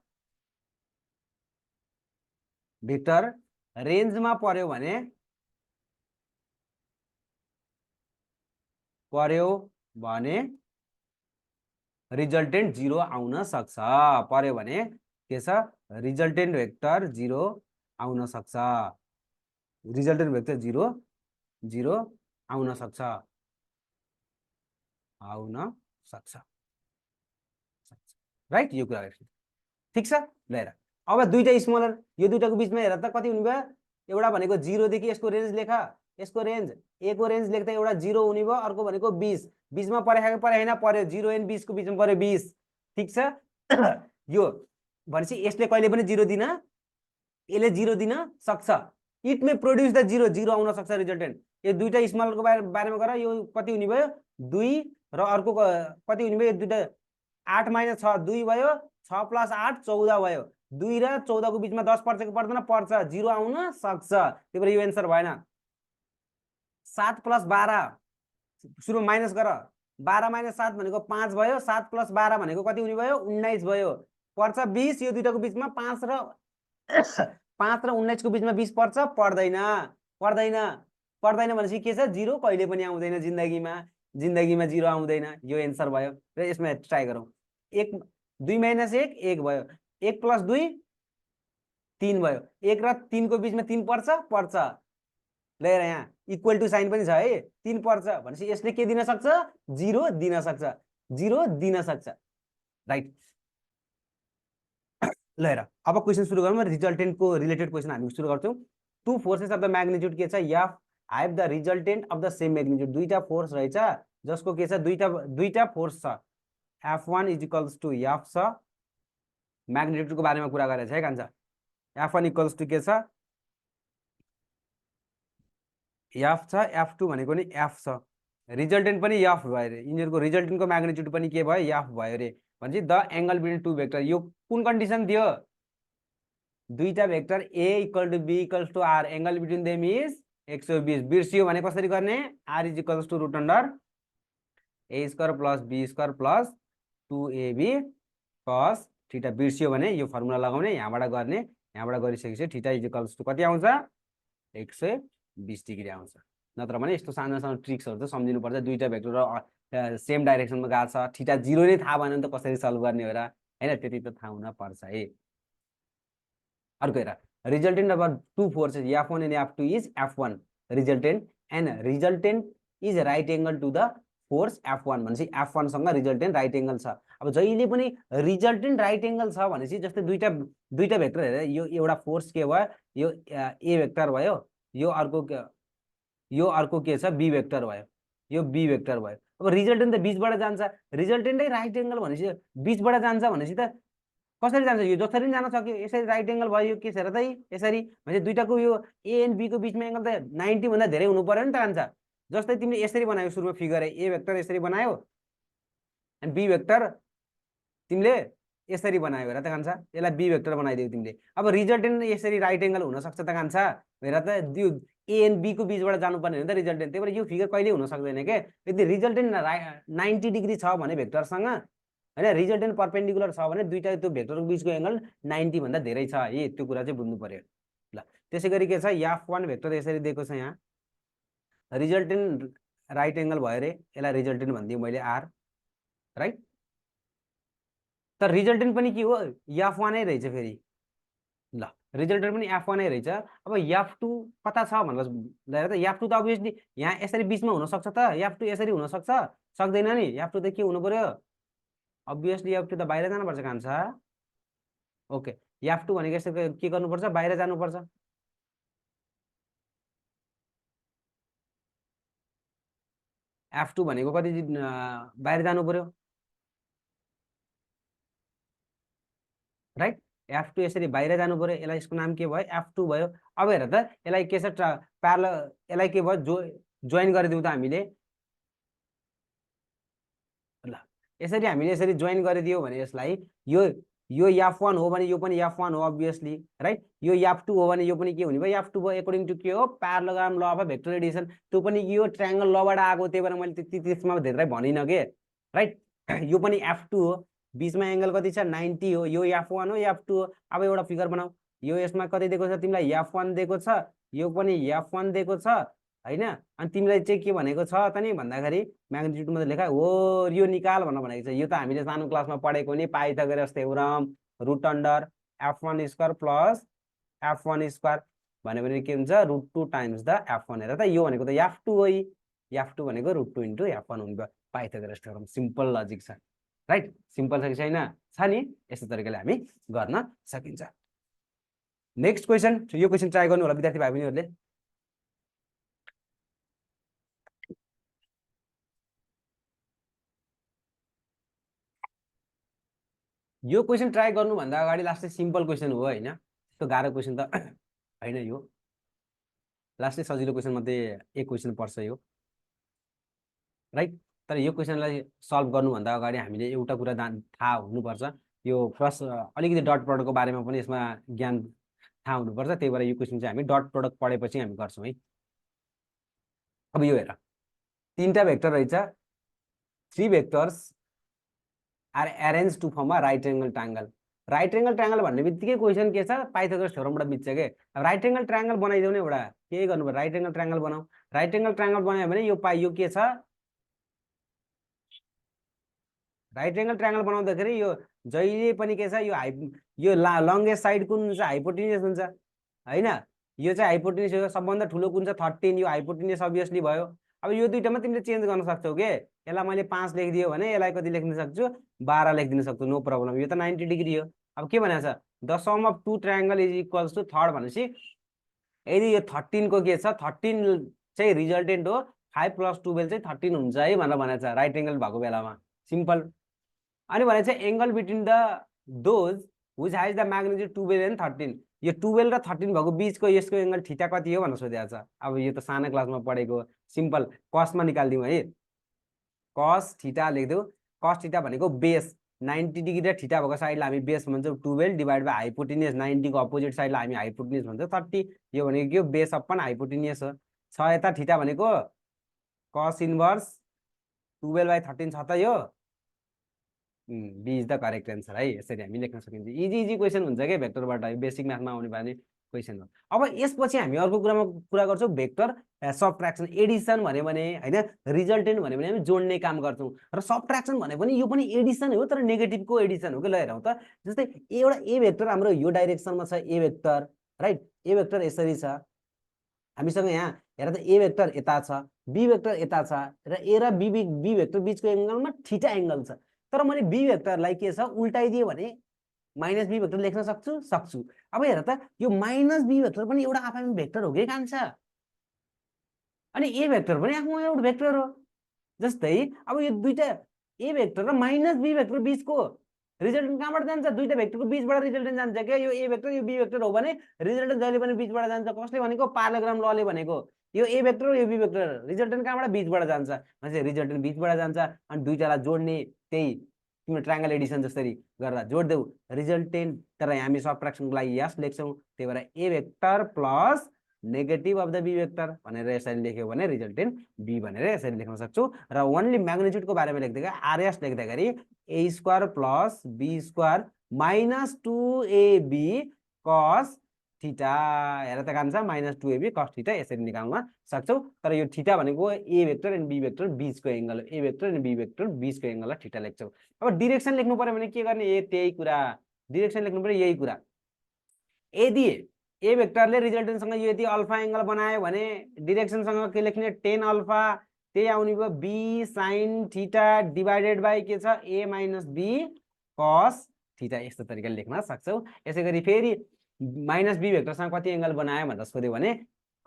रेन्जमा पर्यो भने रिजल्टेन्ट जीरो आउन सक्छ। पर्यो भने के छ रिजल्टेन्ट भेक्टर जीरो आउन सक्छ। रिजल्टेन्ट भेक्टर 0 0 आउन सक्छ राइट। यो कुरा ठिक छ। ल अब दुईटा स्मलर यो दुईटाको बिचमा हेर त कति हुने भयो एउटा भनेको 0 देखि यसको रेन्ज लेख यसको रेन्ज ए को रेन्ज लेख्दा एउटा 0 हुने भयो अर्को भनेको 20 20 मा परेको परे हैन पर्यो 0 एन्ड 20 को बिचमा पर्यो 20 ठीक छ। यो भनेपछि यसले कहिले पनि 0 दिन यसले 0 दिन सक्छ इट मे प्रोड्युस द 0 0 आउन सक्छ रिजल्टेन्ट। यो दुईटा स्मलरको बारेमा गर यो कति हुने भयो 2 र अर्को कति हुने भयो दुईटा 8 - 6 2 भयो 6 + 8 14 भयो 2 र 14 को बिचमा 10 पर्छ कि पर्दैन पर्छ 0 आउन सक्छ त्यही भएर यो एन्सर भएन। 7 + 12 सुरुमा माइनस गर 12 - 7 भनेको 5 भयो 7 + 12 भनेको कति हुने भयो 19 भयो पर्छ 20 यो दुईटाको बिचमा 5 र 19 को बिचमा 20 पर्छ पर्दैन पर्दैन पर्दैन भनेपछि के छ 0 कहिले पनि आउँदैन जिन्दगीमा 0 आउँदैन यो एन्सर भयो र यसमा ट्राई गरौँ 1 2 - 1 1 भयो 1 + 2 3 भयो 1 र 3 को बिचमा 3 पर्छ पर्छ ल हेर यहाँ इक्वल टु साइन पनि छ है 3 पर्छ भनेपछि यसले के दिन सक्छ 0 दिन सक्छ 0 दिन सक्छ राइट। ल हेर अब क्वेसन सुरु गरौँ रिजल्टेन्ट को रिलेटेड क्वेसन हामी सुरु गर्छौं। Two forces of the magnitude के छ F have the resultant of the same magnitude दुईटा फोर्स रहेछ जसको के छ दुईटा फोर्स छ F1 = F छ म्याग्निट्युड को बारेमा कुरा गरेछ है कान्छ F1 = के छ F छ F2 भनेको नि F छ रिजल्टेन्ट पनि F भयो रे यिनीहरुको रिजल्टेन्ट को म्याग्निट्युड पनि के भयो F भयो रे भनेपछि the angle between two vector यो कुन कन्डिसन दियो दुईटा vector A = B = R angle between them is 120 बिर्सियो भने कसरी गर्ने R = √a² + b² + 2ab cos theta बिर्सियो भने यो फर्मुला लगाउने यहाँबाट गर्ने यहाँबाट गरिसकेपछि थीटा = कति आउँछ 120 डिग्री आउँछ। नत्र भने यस्तो सानो सानो ट्रिक्सहरु त सम्झिनु पर्छ दुईटा भेक्टर सेम डाइरेक्सनमा गएको छ थीटा 0 नै थाहा भएन त कसरी सल्भ गर्ने हो र हैन त्यति त थाहा हुन पर्छ है। अर्को हेर resultant of two forces F1 and F2 is F1 resultant and resultant is right angle to the force F1 भनेपछि F1 सँग रिजल्टेन्ट राइट एंगल छ। अब जहिले पनि रिजल्टेन्ट राइट एंगल छ भनेपछि जस्तै दुईटा भेक्टर हेर यो एउटा फोर्स के भयो यो A भेक्टर भयो यो अर्को के छ B भेक्टर भयो यो B भेक्टर भयो। अब रिजल्टेन्ट त बीचबाट जान्छ रिजल्टेन्टै राइट एंगल भनेपछि बीचबाट जान्छ भनेपछि त कसरी जान्छ यो जसरी पनि जान सक्यो यसरी राइट एंगल भयो के छ र त यसरी भनेपछि दुईटाको यो A एन्ड B को बिचमा एंगल त 90 भन्दा धेरै हुनु पर्यो नि त कान्छ जस्तै तिमीले यसरी बनायो सुरुमा फिगर A भेक्टर यसरी बनायो अनि B भेक्टर तिमीले यसरी बनायो हेर त कान्छ यसलाई B भेक्टर बनाइदियौ तिमीले अब रिजल्टेन्ट यसरी राइट एंगल हुन सक्छ त कान्छ हेर त त्यो A एन्ड B को बिचबाट जानुपर्ने हो नि त रिजल्टेन्ट त्यही भएर यो फिगर कहिले हुन सक्दैन के यदि रिजल्टेन्ट 90 डिग्री छ भने भेक्टरसँग हैन रिजल्टेन्ट परपेन्डिकुलर छ भने दुईटा त्यो भेक्टरको बीचको एंगल 90 भन्दा धेरै छ है त्यो कुरा चाहिँ बुझ्नु पर्यो। ल त्यसैगरी के छ F1 भेक्टर यसरी दिएको छ यहाँ रिजल्टेन्ट राइट एंगल भयो रे यसलाई रिजल्टेन्ट भनिदिए मैले R राइट तर रिजल्टेन्ट पनि के हो F1 नै रहेछ फेरि ल रिजल्टेन्ट पनि F1 नै रहेछ। अब F2 कता छ भनेर ल त F2 त अभियसली यहाँ यसरी बीचमा हुन सक्छ त F2 यसरी हुन सक्छ सक्दैन नि F2 त के हुनु पर्यो अभियसली F2 त बाहिर जानु पर्छ कान्छ ओके F2 भनेको यसरी के गर्नुपर्छ बाहिर जानुपर्छ F2 भनेको कति बाहिर जानु पर्यो राइट F2 यसरी बाहिर जानु पर्यो यसलाई यसको नाम के भयो F2 भयो। अब हेर त यसलाई के छ प्यारलल यसलाई के भयो जोइन गरिदिउँ त हामीले ल यसरी हामीले यसरी जोइन गरिदियो भने यसलाई यो F1 हो भने यो पनि F1 हो अभियसली राइट यो F2 हो भने यो पनि के हुने भयो F2 भयो अकॉर्डिङ टु के हो parallelogram law of vector Edison त्यो पनि यो ट्रायंगल लबाट आएको त्यही भएर मैले त्यसमा धेरै भनिन के राइट यो पनि F2 हो बीचमा एंगल कति छ 90 हो यो F1 हो F2 हो। अब एउटा फिगर बनाऊ यो यसमा कति दिएको छ तिमीलाई F1 दिएको छ यो पनि F1 दिएको छ हैन अनि तिमीलाई चाहिँ के भनेको छ त नि भन्दाखेरि म्याग्निट्युडमा लेखा हो यो निकाल भनेको छ यो त हामीले सानो क्लासमा पढेको नि पाइथागोरस थ्योरम √F1² + F1² भन्यो भने के हुन्छ √2 टाइम्स द f1 हेर त यो भनेको त f2 हो f2 भनेको √2 इन्टु f1 हुन्छ पाइथागोरस थ्योरम सिम्पल लजिक छ राइट सिम्पल छ कि छैन छ नि यस्तो तरिकाले हामी गर्न सकिन्छ नेक्स्ट क्वेशन यो क्वेशन ट्राई गर्नु होला विद्यार्थी भाइ बहिनीहरुले यो क्वेशन ट्राई गर्नु भन्दा अगाडि लास्टै सिम्पल क्वेशन हो हैन त्यस्तो गाह्रो क्वेशन त हैन यो लास्टै सजिलो क्वेशन मध्ये एक क्वेशन पर्छ यो राइट तर यो क्वेशनलाई सल्भ गर्नु भन्दा अगाडि हामीले एउटा कुरा थाहा हुनुपर्छ यो प्लस अलिकति डट प्रोडक्टको बारेमा पनि यसमा ज्ञान थाहा हुनुपर्छ त्यही भएर यो क्वेशन चाहिँ हामी डट प्रोडक्ट पढेपछि हामी गर्छौं है अब यो हेर तीनटा भेक्टर रहेछ three vectors are arrange to form a right angle triangle भन्ने बित्तिकै क्वेशन के छ पाइथागोरस थ्योरमबाट मिल्छ के अब राइट एंगल ट्रायंगल बनाइदेऊ न एउटा के गर्नु पर्यो राइट एंगल ट्रायंगल बनाऊ राइट एंगल ट्रायंगल बनायो भने यो के छ राइट एंगल ट्रायंगल बनाउँदाखेरि यो जहिले पनि के छ यो लंगेस्ट साइड कुन हुन्छ हाइपोटेन्युस हुन्छ हैन यो चाहिँ हाइपोटेन्युस हो सबभन्दा ठुलो कुन छ 13 यो हाइपोटेन्युस अभियसली भयो अब यो दुईटामा तिमीले चेन्ज गर्न सक्छौ के यसलाई मैले 5 लेखिदियो भने यसलाई कति लेख्न सक्छु 12 लेखिदिन सक्छु नो प्रब्लम यो त 90 डिग्री हो अब के भनेको छ the sum of two triangle is equals to third भनेपछि यदि यो 13 को के छ 13 चाहिँ रिजल्टेन्ट हो 5 + 12 चाहिँ 13 हुन्छ है भनेको छ राइट एंगल भएको बेलामा सिम्पल अनि भने चाहिँ angle between the those which has the magnitude 12 and 13 यो 12 र 13 भएको बीचको यसको एंगल थीटा कति हो भनेर सोधेको छ अब यो त सानो क्लासमा पढेको सिम्पल कसमा निकाल्दियौ है कस थीटा लेख्दियौ कस थीटा भनेको बेस 90 डिग्री र थीटा भएको साइडलाई हामी बेस भन्छौं 12 डिवाइड बाइ हाइपोटेन्युस 90 को अपोजिट साइडलाई हामी हाइपोटेन्युस भन्छौं 30 यो भनेको के बेस अपन हाइपोटेन्युस हो छ यता थीटा भनेको कस इन्भर्स 12/13 छ त यो B is the correct answer है यसरी हामी लेख्न सकिन्छ इजी क्वेशन हुन्छ के भेक्टरबाट बेसिक म्याथमा आउने बानी क्वेशन हो अब यसपछि हामी अर्को कुरा गर्छौं भेक्टर सबट्र्याक्सन एडिसन भन्यो भने हैन रिजल्टेन्ट भन्यो भने हामी जोड्ने काम गर्छौं र सबट्र्याक्सन भने पनि यो पनि एडिसन हो तर नेगेटिभको एडिसन हो के ल हेरौँ त जस्तै एउटा ए भेक्टर हाम्रो यो डाइरेक्सनमा छ A vector right A vector यसरी छ हामीसँग यहाँ हेर त ए भेक्टर यता छ बी भेक्टर यता छ र ए र बी भेक्टर बीचको एंगलमा थीटा एंगल छ तर मैले बी भेक्टरलाई के छ उल्टाइदिए भने माइनस बी भेक्टर लेख्न सक्छु अब हेर त यो माइनस बी भेक्टर पनि एउटा आफैमा भेक्टर हो के कान्छ अनि ए भेक्टर पनि आफैमा एउटा भेक्टर हो जस्तै अब यो दुईटा ए भेक्टर र माइनस बी भेक्टर बीचको रिजल्टेन्ट कहाँबाट जान्छ दुईटा भेक्टरको बीचबाट रिजल्टेन्ट जान्छ के यो ए भेक्टर यो बी भेक्टर हो भने रिजल्टेन्ट जहिले पनि बीचबाट जान्छ कसले भनेको पार्लोग्राम लले भनेको यो ए भेक्टर र यो बी भेक्टर रिजल्टेन्ट कहाँबाट बीचबाट जान्छ भनेपछि रिजल्टेन्ट बीचबाट जान्छ अनि दुईटालाई जोड्ने त्यही तिम्रो ट्रायंगल एडिसन जसरी गरेर जोड्देऊ रिजल्टेन्ट तर हामी सबट्र्याक्सनको लागि यस लेख्छौं त्यही भएर A vector plus negative of the B vector भनेर यसरी लेख्यो भने रिजल्टेन्ट बी भनेर यसरी लेख्न सक्छौ र ओन्ली म्याग्निट्युडको बारेमा लेख्दा आरएस लेख्दाखेरि A square plus B square minus 2ab cos theta हेर त कान्छ माइनस 2ab cos थीटा यसरी निकाल्न सक्छौ तर यो थीटा भनेको A vector and B vector बीचको angle A vector and B vector बीचको एंगललाई थीटा लेख्छौ अब डाइरेक्सन लेख्नु पर्यो भने के गर्ने ए त्यही कुरा डाइरेक्सन लेख्नु पर्यो यही कुरा यदि ए भेक्टरले रिजल्टेन्टसँग यो यदि अल्फा एंगल बनायो भने डाइरेक्सनसँग के लेख्ने tan अल्फा त्यही आउने भयो b sin theta divided by के छ a - b cos थीटा यस्तो तरिकाले लेख्न सक्छौ यसैगरी फेरि माइनस बी भेक्टरसँग कति एंगल बनायो भनेर सोध्यो भने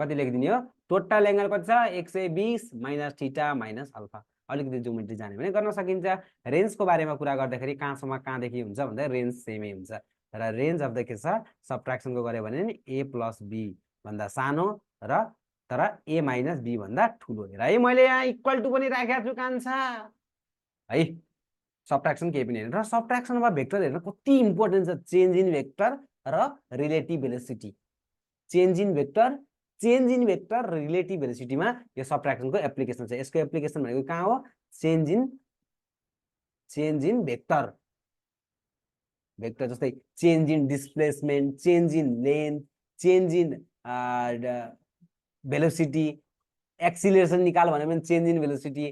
कति लेखिदिने हो टोटल एंगल कति छ 120 माइनस थीटा माइनस अल्फा अलिकति ज्योमेट्री जाने भने गर्न सकिन्छ रेन्जको बारेमा कुरा गर्दाखेरि कहाँसम्म कहाँदेखि हुन्छ भन्दा रेन्ज सेमै हुन्छ र रेन्ज अफ द के छ सबट्र्याक्सनको गर्यो भने नि a + b भन्दा सानो र तर a - b भन्दा ठुलो हेर है मैले यहाँ इक्वल टु पनि राखेको छु कान्छा है सबट्र्याक्सन केही पनि हैन र सबट्र्याक्सनमा भेक्टर हेर्न कति इम्पोर्टेन्ट छ चेन्ज इन भेक्टर र relative velocity change in vector relative भेलोसिटीमा यो सबट्र्याक्सनको एप्लिकेसन छ यसको एप्लिकेसन भनेको कहाँ हो चेन्ज इन भेक्टर जस्तै change in displacement change in length change in velocity acceleration निकाल भन्यो भने change in velocity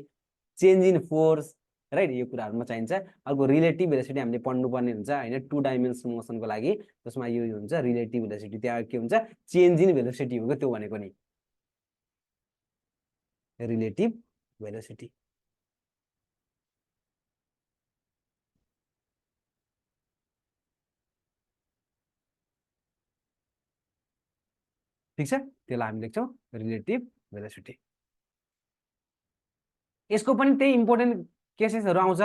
change in force right, यो कुराहरुमा चाहिन्छ। अर्को रिलेटिभ भेलोसिटी हामीले पढ्नुपर्ने हुन्छ हैन, 2 डाइमेन्सनल मोसनको लागि, जसमा यो हुन्छ रिलेटिभ भेलोसिटी। त्यहाँ के हुन्छ, चेन्ज इन भेलोसिटी हो त्यो भनेको नि, रिलेटिभ भेलोसिटी। ठीक छ, त्यसलाई हामी लेख्छौँ रिलेटिभ भेलोसिटी। यसको पनि त्यही इम्पोर्टेन्ट केसेसहरु आउँछ।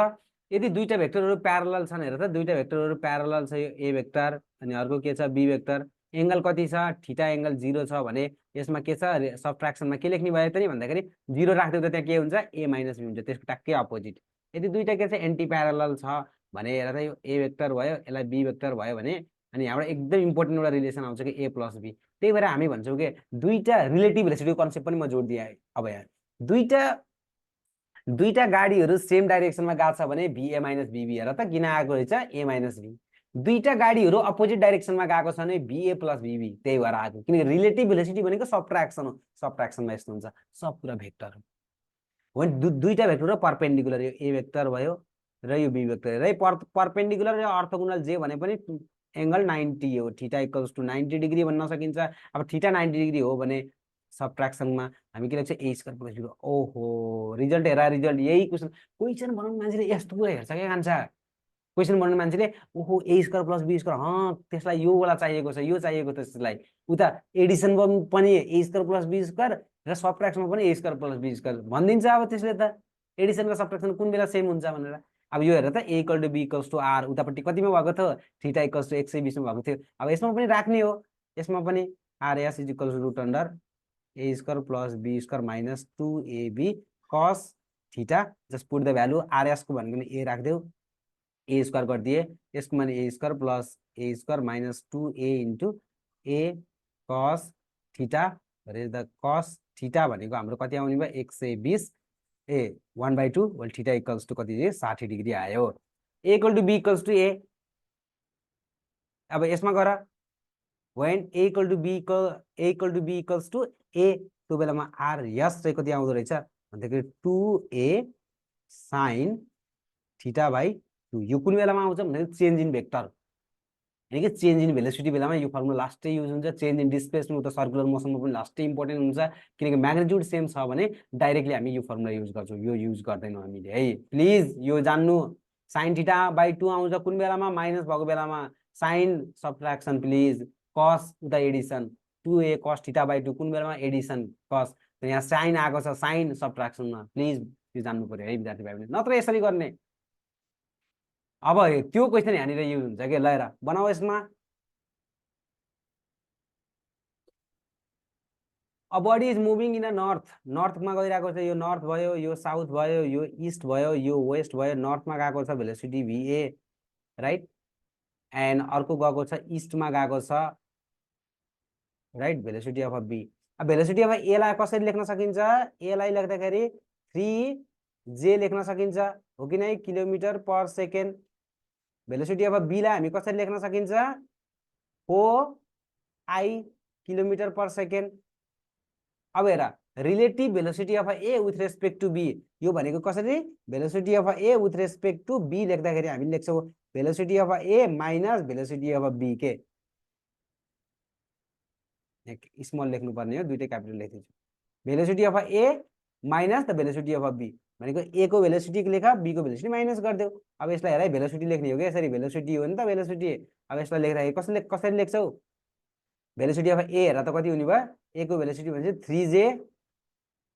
यदि दुईटा भेक्टरहरु प्यारलल छन्, हेर त, दुईटा भेक्टरहरु प्यारलल छ, यो ए भेक्टर अनि अर्को के छ बी भेक्टर, एंगल कति छ, थीटा एंगल 0 छ भने यसमा के छ, सबट्र्याक्सनमा के लेख्ने भयो त नि भन्दाखेरि 0 राख्दै त त्यहाँ के हुन्छ, a माइनस b हुन्छ, त्यसको ट्याक्कै अपोजिट। यदि दुईटा के छ एन्टी प्यारलल छ भने हेर त, यो ए भेक्टर भयो, यसलाई बी भेक्टर भयो भने, अनि यहाँबाट एकदम इम्पोर्टेन्ट एउटा रिलेसन आउँछ कि a प्लस b। त्यही भएर हामी भन्छौँ कि दुईटा रिलेटिभ भेलोसिटीको कन्सेप्ट पनि म जोड दिएँ। अब यहाँ दुईटा गाडीहरु सेम डाइरेक्सनमा गएको छ भने va माइनस bb, हेर त किन आएको रहेछ a माइनस b। दुईटा गाडीहरु अपोजिट डाइरेक्सनमा गएको छ भने va प्लस bb, त्यही भएर आएको। किनकि रिलेटिभ भेलोसिटी भनेको सबट्र्याक्सन हो, सबट्र्याक्सनमा यस्तो हुन्छ, सब कुरा भेक्टर हो। दुईटा भेक्टर र परपेन्डिकुलर, यो a भेक्टर भयो र यो b भेक्टर, र परपेन्डिकुलर र अर्थोगोनल जे भने पनि एंगल 90 हो, थीटा इक्वल्स टु 90 डिग्री भन्न सकिन्छ। अब थीटा 90 डिग्री हो भने सबट्र्याक्सनमा हामी के लेख्छ a स्क्वायर प्लस 0। ओहो, रिजल्ट हेर, रिजल्ट यही क्वेसन बनाउने मान्छेले यस्तो कुरा हेर्छ क्या कान्छ। क्वेसन बनाउने मान्छेले ओहो a square plus b square, त्यसलाई यो वाला चाहिएको छ, यो चाहिएको छ, त्यसलाई उता एडिसनमा पनि a square plus b square र सबट्र्याक्सनमा पनि a square plus b square भनिदिन्छ। अब त्यसले त एडिसन र सबट्र्याक्सन कुन बेला सेम हुन्छ भनेर। अब यो हेर त, a equal to b equals to r, उतापट्टि कतिमा भएको थियो, थीटा इक्वल्स टु 120 मा भएको थियो। अब यसमा पनि राख्ने हो, यसमा पनि rs is equals to root under a square plus b square minus 2ab cos theta. Just put the value, rs को भनेको नि a राख्देऊ, a स्क्वायर गरिदिए, यसको माने a square plus a square minus 2a into a cos theta, the cos theta भनेको हाम्रो कति आउने भयो, 120 1/2 वेल थीटा इक्वल्स टु कति 60 डिग्री आयो। a equal to b equals to a। अब यसमा गर, when a equal to b equals to a, त्यो बेलामा r यस चाहिँ कति आउँदो रहेछ भन्दाखेरि 2a sin थीटा बाई 2। यो कुन बेलामा आउँछ भन्दाखेरि चेन्ज इन भेक्टर, यानी कि चेन्ज इन भेलोसिटी बेलामा यो फर्मुला लास्टै युज हुन्छ। चेन्ज इन डिस्प्लेसमेन्ट उता सर्कुलर मोसनमा पनि लास्टै इम्पोर्टेन्ट हुन्छ, किनकि म्याग्निट्युड सेम छ भने डाइरेक्टली हामी यो फर्मुला युज गर्छौँ, यो युज गर्दैनौँ हामीले है। प्लिज यो जान्नु, साइन थीटा बाई 2 आउँछ कुन बेलामा, माइनस भएको बेलामा, साइन सबट्र्याक्सन प्लिज, कस उता Edison, 2a cos theta by 2 कुन बेलामा, एडिसन कस, यहाँ साइन आएको छ साइन सबट्र्याक्सनमा, प्लिज यो जान्नु पर्यो है विद्यार्थी भाइले, नत्र यसरी गर्ने। अब त्यो क्वेसन यहाँनिर युज हुन्छ कि, ल हेर बनाऊ यसमा। A body is moving in a north, नर्थमा गइरहेको छ, यो नर्थ भयो, यो साउथ भयो, यो इस्ट भयो, यो वेस्ट भयो, नर्थमा गएको छ भेलोसिटी va, राइट, एन्ड अर्को गएको छ इस्टमा गएको छ, राइट, भेलोसिटी अफ b। अब भेलोसिटी अफ a लाई कसरी लेख्न सकिन्छ, a लाई लेख्दाखेरि 3j लेख्न सकिन्छ, हो कि नै, kilometre per second. Velocity of b लाई हामी कसरी लेख्न सकिन्छ, 4i किलोमिटर पर सेकेन्ड। अब हेर, relative velocity of a with respect to b, यो भनेको कसरी, velocity of a with respect to b लेख्दाखेरि हामी लेख्छौँ velocity of a minus velocity of b के, स्मल लेख्नुपर्ने हो, दुईटै क्यापिटल लेखिदिन्छु। Velocity of a minus the velocity of b भनेको a को भेलोसिटी लेख, b को भेलोसिटी माइनस गरिदेऊ। अब यसलाई हेर, भेलोसिटी लेख्ने हो कि यसरी, भेलोसिटी हो नि त भेलोसिटी। अब यसलाई लेख्दाखेरि कसरी लेख्छौ, भेलोसिटी अफ a हेर त कति हुने भयो, a को भेलोसिटी भनेपछि 3j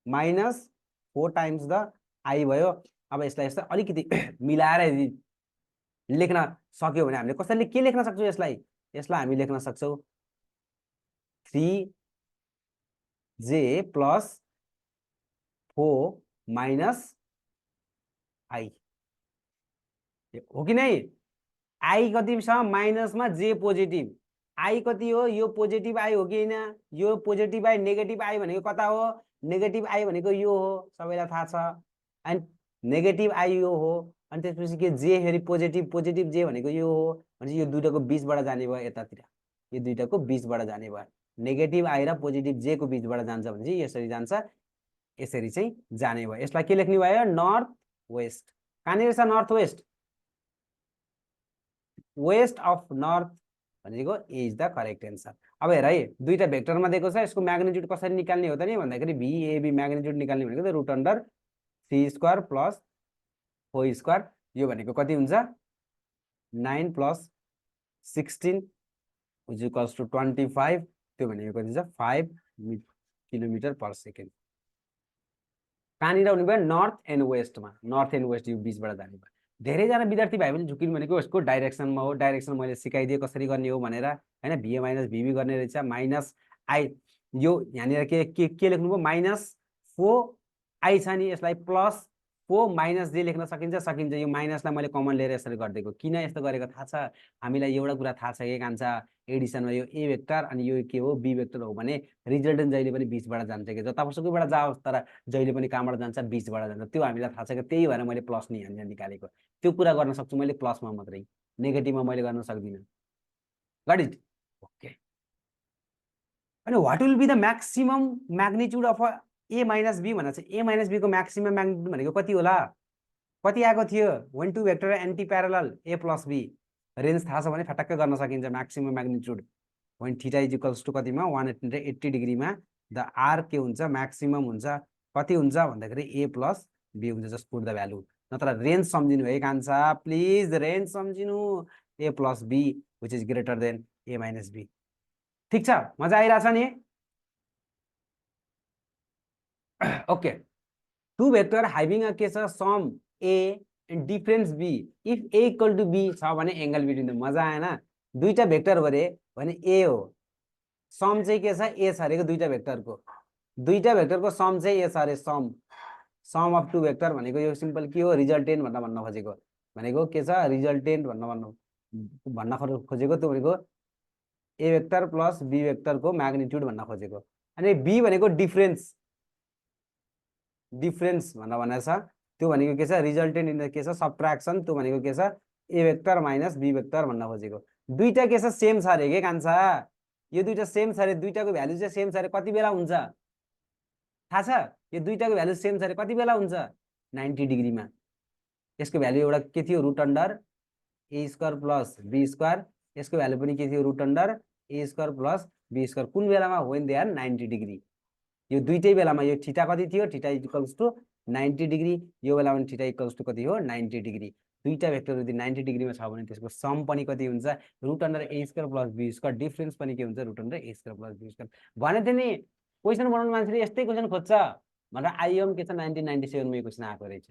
minus 4 times the i भयो। अब यसलाई यस्तो अलिकति मिलाएर लेख्न सक्यो भने हामीले कसरी के लेख्न सक्छौँ यसलाई, यसलाई हामी लेख्न सक्छौँ 3j प्लस 4 माइनस i, हो कि नै। i कति छ माइनसमा, j पोजिटिभ, i कति हो, यो पोजिटिभ i हो कि हैन, यो पोजिटिभ i, नेगेटिभ i भनेको कता हो, नेगेटिभ i भनेको यो हो, सबैलाई थाहा छ, एन्ड नेगेटिभ i यो हो, अनि त्यसपछि के j फेरि पोजिटिभ, पोजिटिभ j भनेको यो हो, भनेपछि यो दुईटाको बीचबाट जाने भयो यतातिर, यो दुईटाको बीचबाट जाने भयो, नेगेटिभ i र पोजिटिभ j को बीचबाट जान्छ भनेपछि यसरी जान्छ, यसरी चाहिँ जाने भयो। यसलाई के लेख्ने भयो, नर्थ वेस्ट, कहाँनिर छ north west, west of north भनेको A is the correct answer. अब हेर है दुईटा भेक्टरमा दिएको छ, यसको म्याग्निट्युड कसरी निकाल्ने हो त नि भन्दाखेरि भिएबी म्याग्निट्युड निकाल्ने भनेको त root under 3 square plus 4 square, यो भनेको कति हुन्छ 9 प्लस 16 इज इक्वल्स टु 25, त्यो भनेको कति छ 5 किलोमिटर पर सेकेन्ड। कहाँनिर हुने भयो नर्थ एन्ड वेस्टमा, नर्थ एन्ड वेस्ट यो बिचबाट जाने भयो। धेरैजना विद्यार्थी भाइ पनि झुकिनु भनेको यसको डाइरेक्सनमा हो, डाइरेक्सन मैले सिकाइदिएँ कसरी गर्ने हो भनेर हैन, भिए माइनस भिबी गर्ने रहेछ, माइनस आई यो यहाँनिर के लेख्नु भयो माइनस 4 आई छ नि, यसलाई प्लस 4 माइनस जे लेख्न सकिन्छ, यो माइनसलाई मैले कमन लिएर यसरी गरिदिएको। किन यस्तो गरेको थाहा छ, हामीलाई एउटा कुरा थाहा छ के कान्छ, एडिसनमा यो ए भेक्टर अनि यो के हो बी भेक्टर हो भने रिजल्टेन्ट जहिले पनि बिचबाट जान्छ कि जतासुकैबाट जाओस् तर जहिले पनि कहाँबाट जान्छ बिचबाट जान्छ, त्यो हामीलाई थाहा छ कि त्यही भएर मैले प्लस नि यहाँनिर निकालेको। त्यो कुरा गर्न सक्छु मैले प्लसमा मात्रै, नेगेटिभमा मैले गर्न सक्दिनँ। Got it? ओके। अनि what will be the maximum magnitude of A minus B भनेर चाहिँ ए माइनस बी को म्याक्सिमम म्याग्निट्युड भनेको कति होला, कति आएको थियो when two vector anti parallel A plus B, range थाहा छ भने फटक्क गर्न सकिन्छ। Maximum magnitude when theta is equals to कतिमा 180 डिग्रीमा द आर के हुन्छ म्याक्सिमम हुन्छ, कति हुन्छ भन्दाखेरि ए प्लस बी हुन्छ। जस्ट पुट द भ्यालु, नत्र रेन्ज सम्झिनु है कान्छा, प्लिज रेन्ज सम्झिनु, A plus B which is greater than A minus B. ठिक छ, मजा आइरहेछ नि? Okay. Two vector having a के छ sum A and difference B if A equal to B छ भने एङ्गल बिट्विन द, मजा आएन? दुईटा भेक्टर भरे भने ए हो, सम चाहिँ के छ ए छ अरेको दुईटा भेक्टरको सम चाहिँ ए छ अरे, सम अफ टु भेक्टर भनेको यो सिम्पल के हो रिजल्टेन्ट भन्न खोजेको, भनेको के छ रिजल्टेन्ट भन्न खोजेको, त्यो भनेको ए भेक्टर प्लस बी भेक्टरको म्याग्निट्युड भन्न खोजेको। अनि बी भनेको डिफरेन्स भनेको छ, त्यो भनेको के छ रिजल्टेन्ट इन द के छ सबट्र्याक्सन, त्यो भनेको के छ A vector minus B vector भन्न खोजेको। दुईटा के छ सेम छ अरे के कान्छ, यो दुईटा सेम छ अरे, दुईटाको भ्यालु चाहिँ सेम छ अरे, कति बेला हुन्छ थाहा छ? यो दुईटाको भ्यालु सेम छ अरे कति बेला हुन्छ 90 डिग्रीमा। यसको भ्यालु एउटा के थियो root under A square plus B square, यसको भ्यालु पनि के थियो root under A square plus B square, कुन बेलामा व्हेन दे आर 90 डिग्री। यो दुईटै बेलामा यो थीटा कति थियो, थीटा इक्वल्स टु 90 डिग्री, यो बेलामा थीटा इक्वल्स टु कति हो 90 डिग्री। दुईटा भेक्टर यदि 90 डिग्रीमा छ भने त्यसको सम पनि कति हुन्छ root under A square plus B square, difference पनि के हुन्छ root under A square plus B square. भने त नि क्वेसन बनाउनु मान्छेले यस्तै क्वेसन खोज्छ भनेर आइएम के छ 1997 मा यो क्वेसन आएको रहेछ,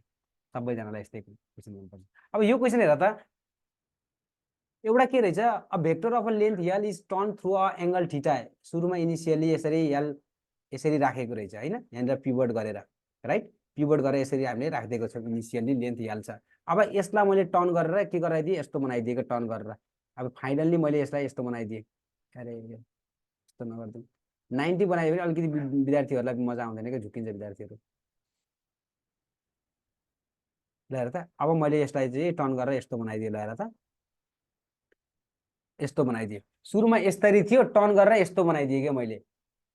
सबैजनालाई यस्तै क्वेसन मनपर्छ। अब यो क्वेसन हेर त, एउटा के रहेछ a vector of a length L is turn through a angle theta, सुरुमा इनिशियली यसरी यल यसरी राखेको रहेछ हैन, यहाँनिर पिभट गरेर राइट, पिभट गरेर यसरी हामीले राखिदिएको छौँ, इनिशियली लेन्थ यल छ। अब यसलाई मैले टर्न गरेर के गराइदिएँ यस्तो बनाइदिएको टर्न गरेर, अब फाइनल्ली मैले यसलाई यस्तो बनाइदिएँ, अरे यस्तो नगर्दिउँ 90 बनायो भने अलिकति विद्यार्थीहरूलाई मजा आउँदैन कि झुकिन्छ विद्यार्थीहरू। ल हेर त, अब मैले यसलाई चाहिँ टर्न गरेर यस्तो बनाइदिएँ, ल हेर त यस्तो बनाइदिएँ, सुरुमा यसरी थियो टर्न गरेर यस्तो बनाइदिएँ क्या मैले,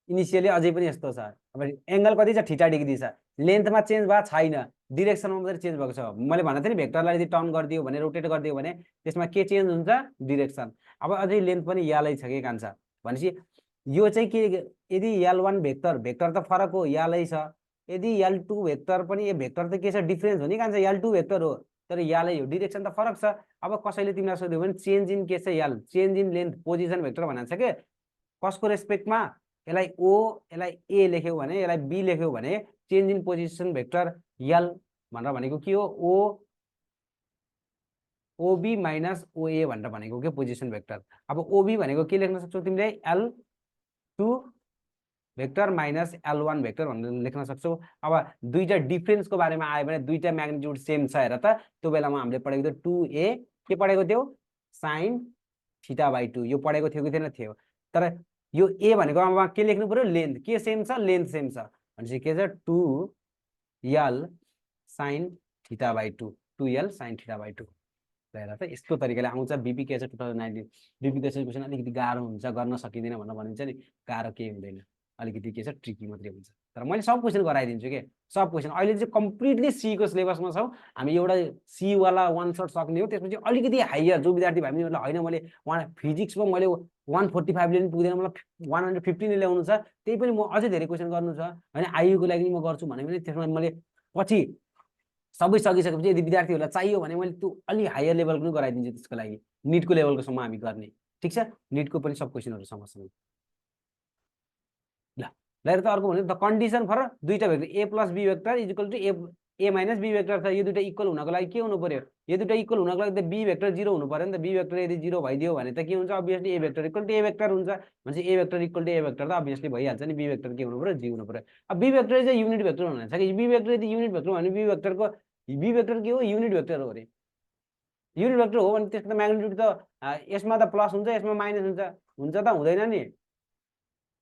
इनिसियली अझै पनि यस्तो छ। अब एंगल कति छ थीटा डिग्री छ, लेन्थमा चेन्ज भएको छैन, डिरेक्सनमा मात्रै चेन्ज भएको छ। मैले भनेको थिएँ नि भेक्टरलाई यदि टर्न गरिदियो भने रोटेट गरिदियो भने त्यसमा के चेन्ज हुन्छ डिरेक्सन। अब अझै लेन्थ पनि यालै छ के कान्छ भनेपछि यो चाहिँ के, यदि L1 भेक्टर त फरक हो यालै छ, यदि L2 भेक्टर पनि यो भेक्टर त के छ डिफरेन्स हो नि कान्छ, L2 भेक्टर हो तर यालै हो, डिरेक्सन त फरक छ। अब कसैले तिमीलाई सोध्यो भने चेन्ज इन के छ यल, change in length position vector भनेको छ के, कसको रेस्पेक्टमा, यसलाई ओ यसलाई ए लेख्यौ भने यसलाई बी लेख्यौ भने चेन्ज इन पोजिसन भेक्टर यल भनेर भनेको के हो ओ ओबी माइनस ओए भनेर भनेको के पोजिसन भेक्टर। अब ओबी भनेको के लेख्न सक्छौ तिमीले L2 vector minus L1 vector भनेर लेख्न सक्छौ। अब दुईटा डिफरेन्सको बारेमा आयो भने दुईटा म्याग्निट्युड सेम छ हेर त, त्यो बेलामा हामीले पढेको थियो 2a के पढेको थियो sin थीटा बाइ 2, यो पढेको थियो कि थिएन थियो, तर यो ए भनेको अब के लेख्नु पर्यो लेन्थ के सेम छ, लेन्थ सेम छ भनेपछि के छ 2l sin theta by 2, 2l sin theta by 2। हेर त यस्तो तरिकाले आउँछ बीपी के छ 2019 बीपी क्वेसन अलिकति गाह्रो हुन्छ गर्न सकिँदैन भनेर भनिन्छ नि, गाह्रो केही हुँदैन। अलिकति के छ ट्रिकी मात्रै हुन्छ। तर मैले सब क्वेसन गराइदिन्छु के, सब क्वेसन। अहिले चाहिँ कम्प्लिटली सी को सिलेबसमा छौँ हामी। एउटा सी वाला वान सर्ट सक्ने हो, त्यसपछि अलिकति हायर जो विद्यार्थी भाइ बहिनीहरुलाई होइन मैले फिजिक्समा मैले 145 ले पनि पुग्दैन, मलाई 150 नै ल्याउनु छ, त्यही पनि म अझै धेरै क्वेसन गर्नु छ हैन, आइयुको लागि म गर्छु भने पनि त्यसमा मैले पछि सबै सकिसकेपछि यदि विद्यार्थीहरूलाई चाहियो भने मैले त्यो अलि हायर लेभलको पनि गराइदिन्छु। त्यसको लागि निटको लेभलकोसम्म हामी गर्ने, ठिक छ। निटको पनि सब क्वेसनहरू समस्या ल ल त अर्को भनेको द कन्डिसन फर दुईटा vector A plus B vector is equal to A minus B vector छ। यो दुईटा इक्वल हुनको लागि के हुनु पर्यो, यो दुईटा इक्वल हुनको लागि त बी भेक्टर 0 हुनु पर्यो नि त। बी भेक्टर यदि 0 भइदियो भने त के हुन्छ, obviously A vector equal to A vector हुन्छ। भने A vector equal to A vector त अभियसली भइहाल्छ नि। बी भेक्टर के हुनु पर्यो, जी हुनु पर्यो। अब बी भेक्टर चाहिँ युनिट भेक्टर हुनु छ कि, बी भेक्टर यदि युनिट भेक्टर भने बी भेक्टर के हो, युनिट भेक्टर हो अरे। युनिट भेक्टर हो भने त्यसको त म्याग्निट्युड त यसमा त प्लस हुन्छ, यसमा माइनस हुन्छ त हुँदैन नि,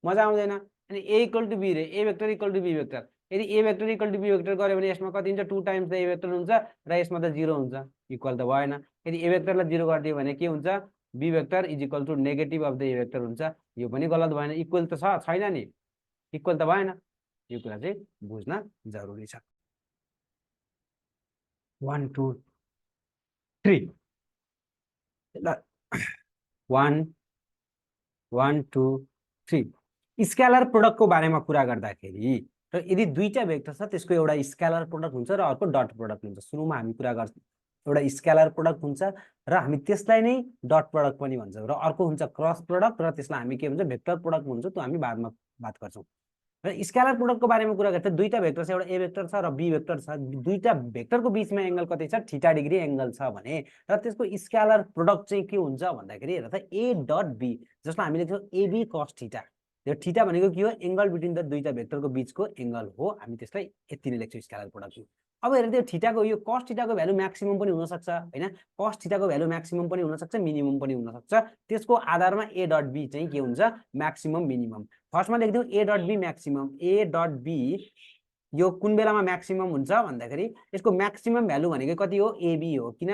मजा आउँदैन। अनि ए इक्वल टु बी रे, A vector equal to B vector. यदि A vector equal to B vector गऱ्यो भने यसमा कति हुन्छ, 2 टाइम्स द ए भेक्टर हुन्छ र यसमा त 0 हुन्छ, इक्वल त भएन। यदि ए भेक्टरलाई 0 गरिदियो भने के हुन्छ, B vector is equal to negative of the A vector हुन्छ। यो पनि गलत भएन, इक्वल त छैन नि, इक्वल त भएन। यो कुरा चाहिँ बुझ्न जरुरी छ। 1 2 3 ल 1 1 2 3 स्केलर प्रोडक्टको बारेमा कुरा गर्दाखेरि र यदि दुईटा भेक्टर छ त्यसको एउटा स्केलर प्रोडक्ट हुन्छ र अर्को डट प्रोडक्ट हुन्छ। सुरुमा हामी कुरा गर्छौँ एउटा स्केलर प्रोडक्ट हुन्छ र हामी त्यसलाई नै डट प्रोडक्ट पनि भन्छौँ, र अर्को हुन्छ क्रस प्रोडक्ट र त्यसलाई हामी के भन्छ, भेक्टर प्रोडक्ट भन्छ। त्यो हामी बादमा बात गर्छौँ। र स्केलर प्रोडक्टको बारेमा कुरा गर्दा दुईटा भेक्टर छ, एउटा ए भेक्टर छ र बी भेक्टर छ। दुईटा भेक्टरको बीचमा एंगल कति छ, थीटा डिग्री एंगल छ भने र त्यसको स्केलर प्रोडक्ट चाहिँ के हुन्छ भन्दाखेरि हेर त ए डट बी, जसलाई हामी लेख्छौँ एबी कस थीटा। त्यो थीटा भनेको के हो, एंगल बिट्विन द दुईटा भेक्टरको बीचको एंगल हो। हामी त्यसलाई यति नै लेख्छौँ स्केलर प्रोडक्ट। अब हेर त्यो थीटाको यो कस थीटाको भ्यालु म्याक्सिमम पनि हुन सक्छ हैन, कस थीटाको भ्यालु म्याक्सिमम पनि हुन सक्छ, मिनिमम पनि हुन सक्छ। त्यसको आधारमा ए डट बी चाहिँ के हुन्छ, म्याक्सिमम मिनिमम। फर्स्टमा लेख्दिउँ ए dot be maximum. A dot be यो कुन बेलामा म्याक्सिमम हुन्छ भन्दाखेरि यसको म्याक्सिमम भ्यालु भनेको कति हो, एबी हो। किन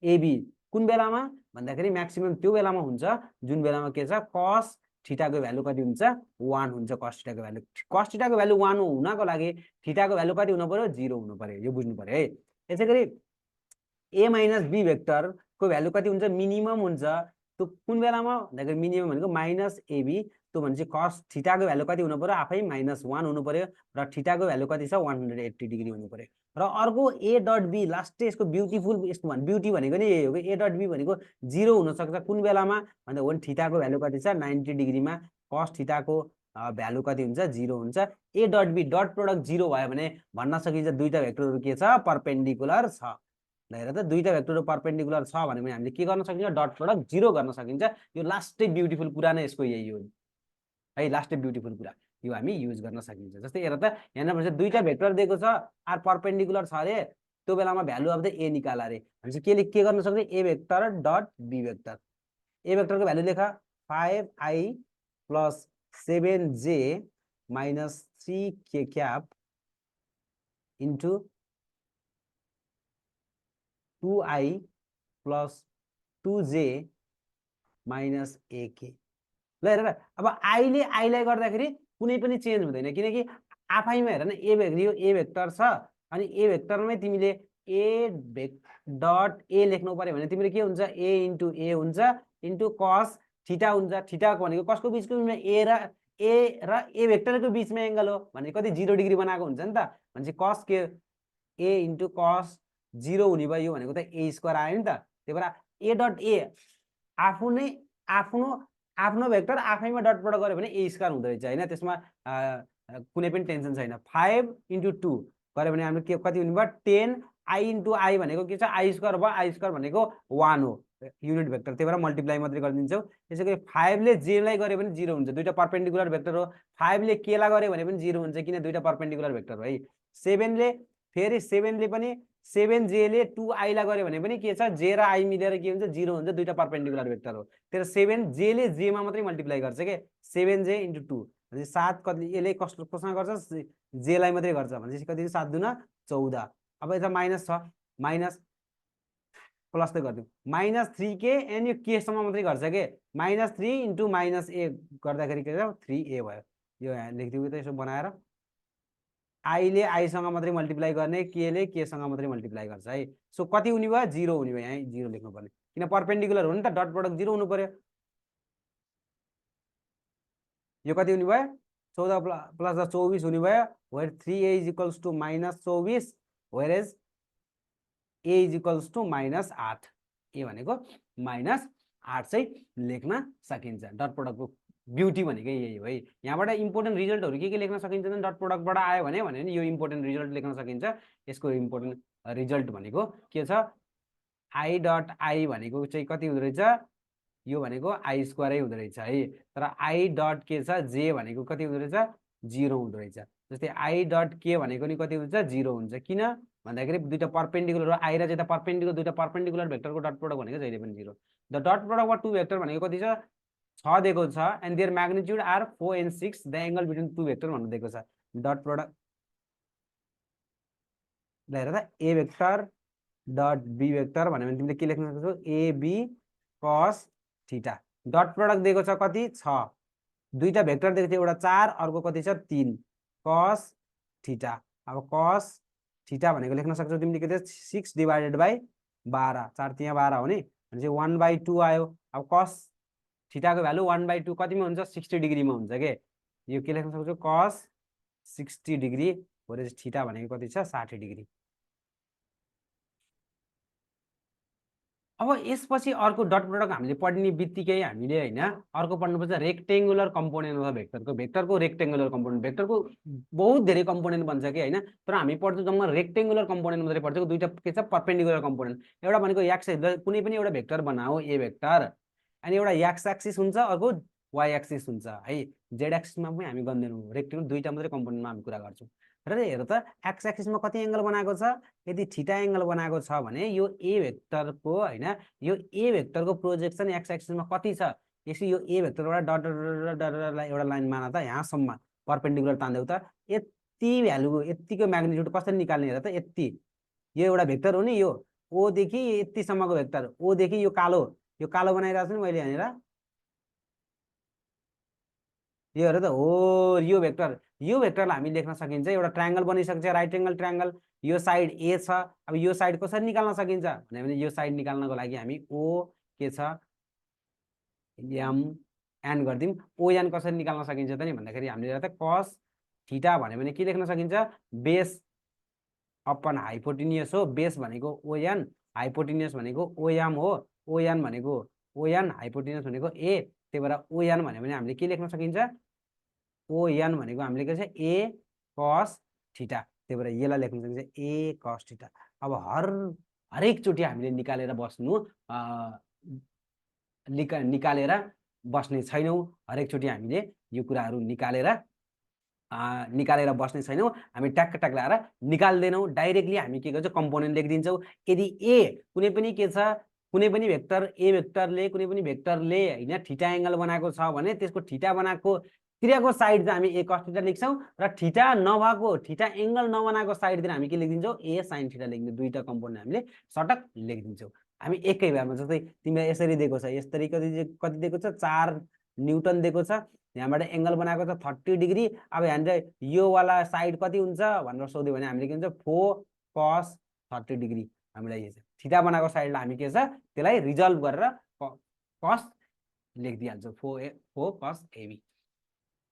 एबी कुन बेलामा भन्दाखेरि म्याक्सिमम त्यो बेलामा हुन्छ जुन बेलामा के छ, कस थीटाको भ्यालु कति हुन्छ, 1 हुन्छ। कस थीटाको भ्यालु, कस थीटाको भ्यालु 1 हुनको लागि थीटाको भ्यालु कति हुनु पर्यो, 0 हुनु पर्यो। यो बुझ्नु पर्यो है। त्यसैगरी ए माइनस बी भेक्टरको भ्यालु कति हुन्छ, मिनिमम हुन्छ। त्यो कुन बेलामा भन्दाखेरि मिनिमम भनेको माइनस एबी, त्यो भनेपछि कस थीटाको भ्यालु कति हुनु पर्यो, आफै -1 हुनु पर्यो र थीटाको भ्यालु कति छ, 180 डिग्री हुनु पर्यो। र अर्को ए डट बी लास्ट यसको ब्युटीफुल, यसको ब्युटी भनेको नि यही हो कि ए डट बी भनेको 0 हुन सक्छ कुन बेलामा भन्दा हो, थीटाको भ्यालु कति छ, 90 डिग्रीमा कस थीटाको भ्यालु कति हुन्छ, 0 हुन्छ। ए डट बी डट प्रोडक्ट 0 भयो भने भन्न सकिन्छ दुईटा भेक्टरहरु के छ, परपेन्डिकुलर छ। ल हेर त दुईटा भेक्टरहरु परपेन्डिकुलर छ भने हामीले के गर्न सकिन्छ, डट प्रोडक्ट 0 गर्न सकिन्छ। यो लास्टै ब्युटीफुल कुरा नै यसको यही हो है, लास्टै ब्युटीफुल कुरा यो हामी युज गर्न सकिन्छ। जस्तै हेर त यहाँ भन्छ दुईटा भेक्टर दिएको छ आर परपेन्डिकुलर छ अरे, त्यो बेलामा भ्यालु अफ द ए निकाल अरे भनेपछि के गर्न सक्ने, A vector dot B vector. A भेक्टरको भ्यालु लेख 5i plus 7j minus 3k cap into 2i plus 2j minus ak। ल हेर अब आईले आईलाई गर्दाखेरि कुनै पनि चेन्ज हुँदैन, किनकि आफैमा हेर न ए भेक्टर छ अनि ए भेक्टरमै तिमीले ए डट ए लेख्नु पर्यो भने तिमीले के हुन्छ, ए इन्टु ए हुन्छ इन्टु कस थीटा हुन्छ। थीटा भनेको कसको बीचको, ए र ए भेक्टरको बीचमा एंगल हो भने कति 0 डिग्री बनाएको हुन्छ नि त। भनेपछि कस के ए इन्टु कस 0 हुने भयो भनेको त ए स्क्वायर आयो नि त। त्यही भएर ए डट ए आफ्नो भेक्टर आफैमा डट प्रोडक्ट गर्यो भने ए स्क्वायर हुँदो रहेछ हैन, त्यसमा कुनै पनि टेन्सन छैन। 5 इन्टु 2 गर्यो भने हाम्रो के कति हुने भयो, 10 आई इन्टु आई भनेको के छ, आई स्क्वायर भयो। आई स्क्वायर भनेको 1 हो युनिट भेक्टर, त्यही भएर मल्टिप्लाई मात्रै गरिदिन्छौ। त्यसैगरी 5 ले j लाई गर्यो भने 0 हुन्छ, दुईटा परपेन्डिकुलर भेक्टर हो। 5 ले k लाई गर्यो भने पनि 0 हुन्छ, किन दुईटा परपेन्डिकुलर भेक्टर हो है। 7 ले फेरि 7 ले पनि 7j ले 2i लाई गर्यो भने पनि के छ, j र i मिलेर के हुन्छ, 0 हुन्छ, दुईटा परपेन्डिकुलर भेक्टर हो। तर 7j ले j मा मात्रै मल्टिप्लाई गर्छ के, 7j इन्टु 2 भनेपछि 7 कति यसले कससँग गर्छ, j लाई मात्रै गर्छ भनेपछि कति 7 दुना 14। अब यता माइनस छ, माइनस प्लस त गर्दिउँ, -3k एन्ड यो k सम्म मात्रै गर्छ के, -3 इन्टु -a गर्दाखेरि के छ, 3a भयो। यो यहाँ लेखिदिएको त यसो बनाएर आईले आईसँग मात्रै मल्टिप्लाई गर्ने केले केसँग मात्रै मल्टिप्लाई गर्छ है। सो कति हुने भयो 0 हुने भयो, यहाँ 0 लेख्नु पर्ने किन परपेन्डिकुलर हो नि त, डट प्रोडक्ट 0 हुनु पर्यो। यो कति हुने भयो 14 प्लस 24 हुने भयो, where 3a is equals to -24 where as a is equals to -8, A भनेको -8 चाहिँ लेख्न सकिन्छ। डट प्रोडक्टको ब्युटी भनेकै यही हो है। यहाँबाट इम्पोर्टेन्ट रिजल्टहरू के लेख्न सकिन्छ भने डट प्रोडक्टबाट आयो भने यो इम्पोर्टेन्ट रिजल्ट लेख्न सकिन्छ। यसको इम्पोर्टेन्ट रिजल्ट भनेको के छ, आई डट आई भनेको चाहिँ कति हुँदो रहेछ, यो भनेको आई स्क्वायरै हुँदो रहेछ है। तर आई डट के छ जे भनेको कति हुँदो रहेछ 0 हुँदो रहेछ। जस्तै आई डट के भनेको नि कति हुन्छ 0 हुन्छ, किन भन्दाखेरि दुईटा परपेन्डिकुलर हो, आई र जेता परपेन्डिकुलर, दुईटा परपेन्डिकुलर भेक्टरको डट प्रोडक्ट भनेको जहिले पनि 0। The dot product of two vector भनेको कति छ 6 दिएको छ, and their magnitude are 4 and 6, the angle between two vector भन्नु दिएको छ। डट प्रोडक्ट हेर त A vector dot B vector भन्यो भने तिमीले के लेख्न सक्छौ A B cos theta. Dot product दिएको छ कति 6, दुईटा भेक्टर दिएको छ एउटा 4 अर्को कति छ 3 कस थीटा। अब कस थीटा भनेको लेख्न सक्छौ तिमीले के 6 डिवाइडेड बाई 12, 4 त्यहाँ 12 हो नि भनेपछि 1/2 आयो। अब कस थीटाको भ्यालु 1/2 कतिमा हुन्छ 60 डिग्रीमा हुन्छ के, यो के लेख्न सक्छौ कस 60 डिग्री वेयर थीटा भनेको कति छ 60 डिग्री। अब यसपछि अर्को डट प्रोडक्ट हामीले पढ्ने बित्तिकै हामीले हैन अर्को पढ्नुपर्छ रेक्टेंगुलर कम्पोनेन्ट अफ भेक्टरको। भेक्टरको रेक्टेंगुलर कम्पोनेन्ट, भेक्टरको बहुत धेरै कम्पोनेन्ट बन्छ कि हैन, तर हामी पढ्छौं जम्मा रेक्टेंगुलर कम्पोनेन्ट मात्रै पढ्छौं। दुईटा के छ परपेन्डिकुलर कम्पोनेन्ट, एउटा भनेको एक्स कुनै पनि एउटा भेक्टर बनाओ ए भेक्टर, अनि एउटा एक्स एक्सिस हुन्छ अर्को वाई एक्सिस हुन्छ है। जेड एक्सिसमा पनि हामी गर्दैनौँ, रेक्टेंगुलर दुईटा मात्रै कम्पोनेन्टमा हामी कुरा गर्छौं। र हेर त एक्स एक्सिसमा कति एंगल बनाएको छ, यदि थीटा एंगल बनाएको छ भने यो ए भेक्टरको हैन यो ए भेक्टरको प्रोजेक्सन एक्स एक्सिसमा कति छ, यसो यो ए भेक्टरबाट डट डट डट एउटा लाइन मान त यहाँसम्म परपेन्डिकुलर तान्देऊ त, यति भ्यालुको यतिको म्याग्निट्युड कसरी निकाल्ने हेर त। यति यो एउटा भेक्टर हो नि, यो ओ देखि यतिसम्मको भेक्टर, ओ देखि यो कालो बनाइरहेको छु नि मैले यहाँनिर, यो हेर त हो यो भेक्टरलाई हामी लेख्न सकिन्छ एउटा ट्रायंगल बनिसक्छ राइट एंगल ट्रायंगल। यो साइड ए छ, अब यो साइड कसरी निकाल्न सकिन्छ भने यो साइड निकाल्नको लागि हामी ओ के छ एम एन गर्दिम। ओ एन कसरी निकाल्न सकिन्छ त नि भन्दाखेरि हामीले हेर त cos थीटा भन्यो भने के लेख्न सकिन्छ बेस अपन हाइपोटेन्युस हो, बेस भनेको ओ एन, हाइपोटेन्युस भनेको ओ एम हो, ओ एन भनेको ओ एन, हाइपोटेन्युस भनेको ए, त्यही भएर ओ एन भन्यो भने हामीले के लेख्न सकिन्छ ओ एन भनेको हामीले के छ ए cos थीटा, त्यही भएर यसलाई लेख्न सकिन्छ ए cos थीटा। अब हरेक चोटि हामीले निकालेर बस्नु निकालेर बस्ने छैनौं, हरेक चोटि हामीले यो कुराहरू निकालेर बस्ने छैनौं, हामी ट्याक ट्याक लाएर निकाल्दैनौं, डाइरेक्टली हामी के गर्छौं कम्पोनेन्ट लेखिदिन्छौं। यदि ए कुनै पनि के छ कुनै पनि भेक्टर ए भेक्टरले कुनै पनि भेक्टरले हैन थीटा एंगल बनाएको छ भने त्यसको थीटा बनाएको तिरको साइड चाहिँ हामी ए cos थीटा लेख्छौं, र थीटा नभएको थीटा एंगल नबनाएको साइडतिर हामी के लेखिदिन्छौं ए sin थीटा लेख्ने, दुईटा कम्पोनेन्ट हामीले सटक लेखिदिन्छौं हामी एकै बेलामा। जस्तै तिमीलाई यसरी दिएको छ, यसरी कति दिएको छ 4 न्यूटन दिएको छ, यहाँबाट एंगल बनाएको छ 30 डिग्री। अब यहाँनिर यो वाला साइड कति हुन्छ भनेर सोध्यो भने हामीले के भन्छ 4 cos 30 डिग्री, हामीलाई थीटा बनाएको साइडलाई हामी के छ त्यसलाई रिजल्भ गरेर cos लेखिदिहाल्छौं 4 cos AB।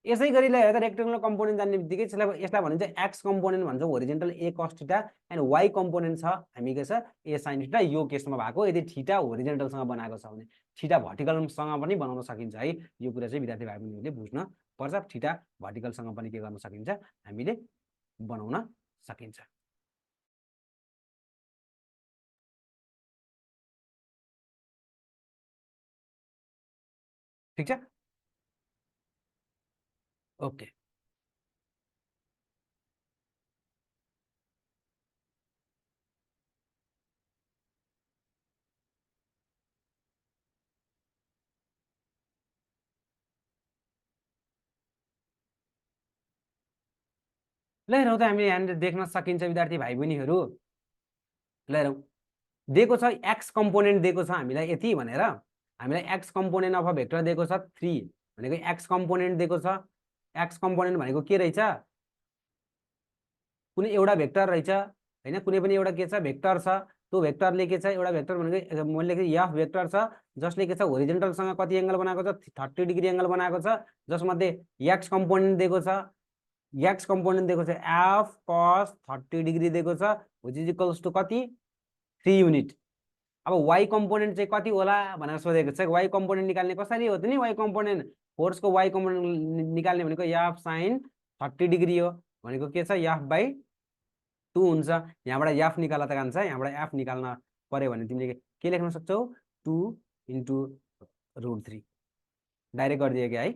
यसै गरीलाई हेर्दा रेक्टेंगुलर कम्पोनेन्ट जान्ने बित्तिकै यसलाई भनिन्छ एक्स कम्पोनेन्ट भन्छ horizontal A cos theta, and Y component छ हामी के छ ए sin थीटा। यो केसमा भएको यदि थीटा होरिजेन्टलसँग बनाएको छ भने थीटा भर्टिकलसँग पनि बनाउन सकिन्छ है। यो कुरा चाहिँ विद्यार्थी भाइ बहिनीहरूले बुझ्न पर्छ, थीटा भर्टिकलसँग पनि के गर्न सकिन्छ हामीले बनाउन सकिन्छ। ठीक छ, ओके। ल हेरौँ त हामीले यहाँनिर देख्न सकिन्छ विद्यार्थी भाइ बहिनीहरू, ल हेरौँ दिएको छ एक्स कम्पोनेन्ट दिएको छ हामीलाई यति भनेर, हामीलाई x component of a vector दिएको छ 3 भनेको एक्स कम्पोनेन्ट दिएको छ, एक्स कम्पोनेन्ट भनेको के रहेछ, कुनै एउटा भेक्टर रहेछ हैन, कुनै पनि एउटा के छ भेक्टर छ, त्यो भेक्टरले के छ, एउटा भेक्टर भनेको मैले लेखेँ एफ भेक्टर छ जसले के छ होरिजोन्टलसँग कति एंगल बनाएको छ 30 डिग्री एंगल बनाएको छ, जसमध्ये एक्स कम्पोनेन्ट दिएको छ, एक्स कम्पोनेन्ट दिएको छ एफ cos 30 डिग्री दिएको छ व्हिच इज इक्वल्स टु कति 3 युनिट। अब वाई कम्पोनेन्ट चाहिँ कति होला भनेर सोधेको छ, वाई कम्पोनेन्ट निकाल्ने कसरी हो त नि, वाई कम्पोनेन्ट फोर्सको वाई कम्पोनेन्ट निकाल्ने भनेको एफ sin 30 डिग्री हो भनेको के छ एफ बाई 2 हुन्छ। यहाँबाट एफ निकाल्न त कान्छ, यहाँबाट एफ निकाल्न पर्यो भने तिमीले के लेख्न सक्छौ 2 इन्टु √3 डाइरेक्ट गरिदियो कि है।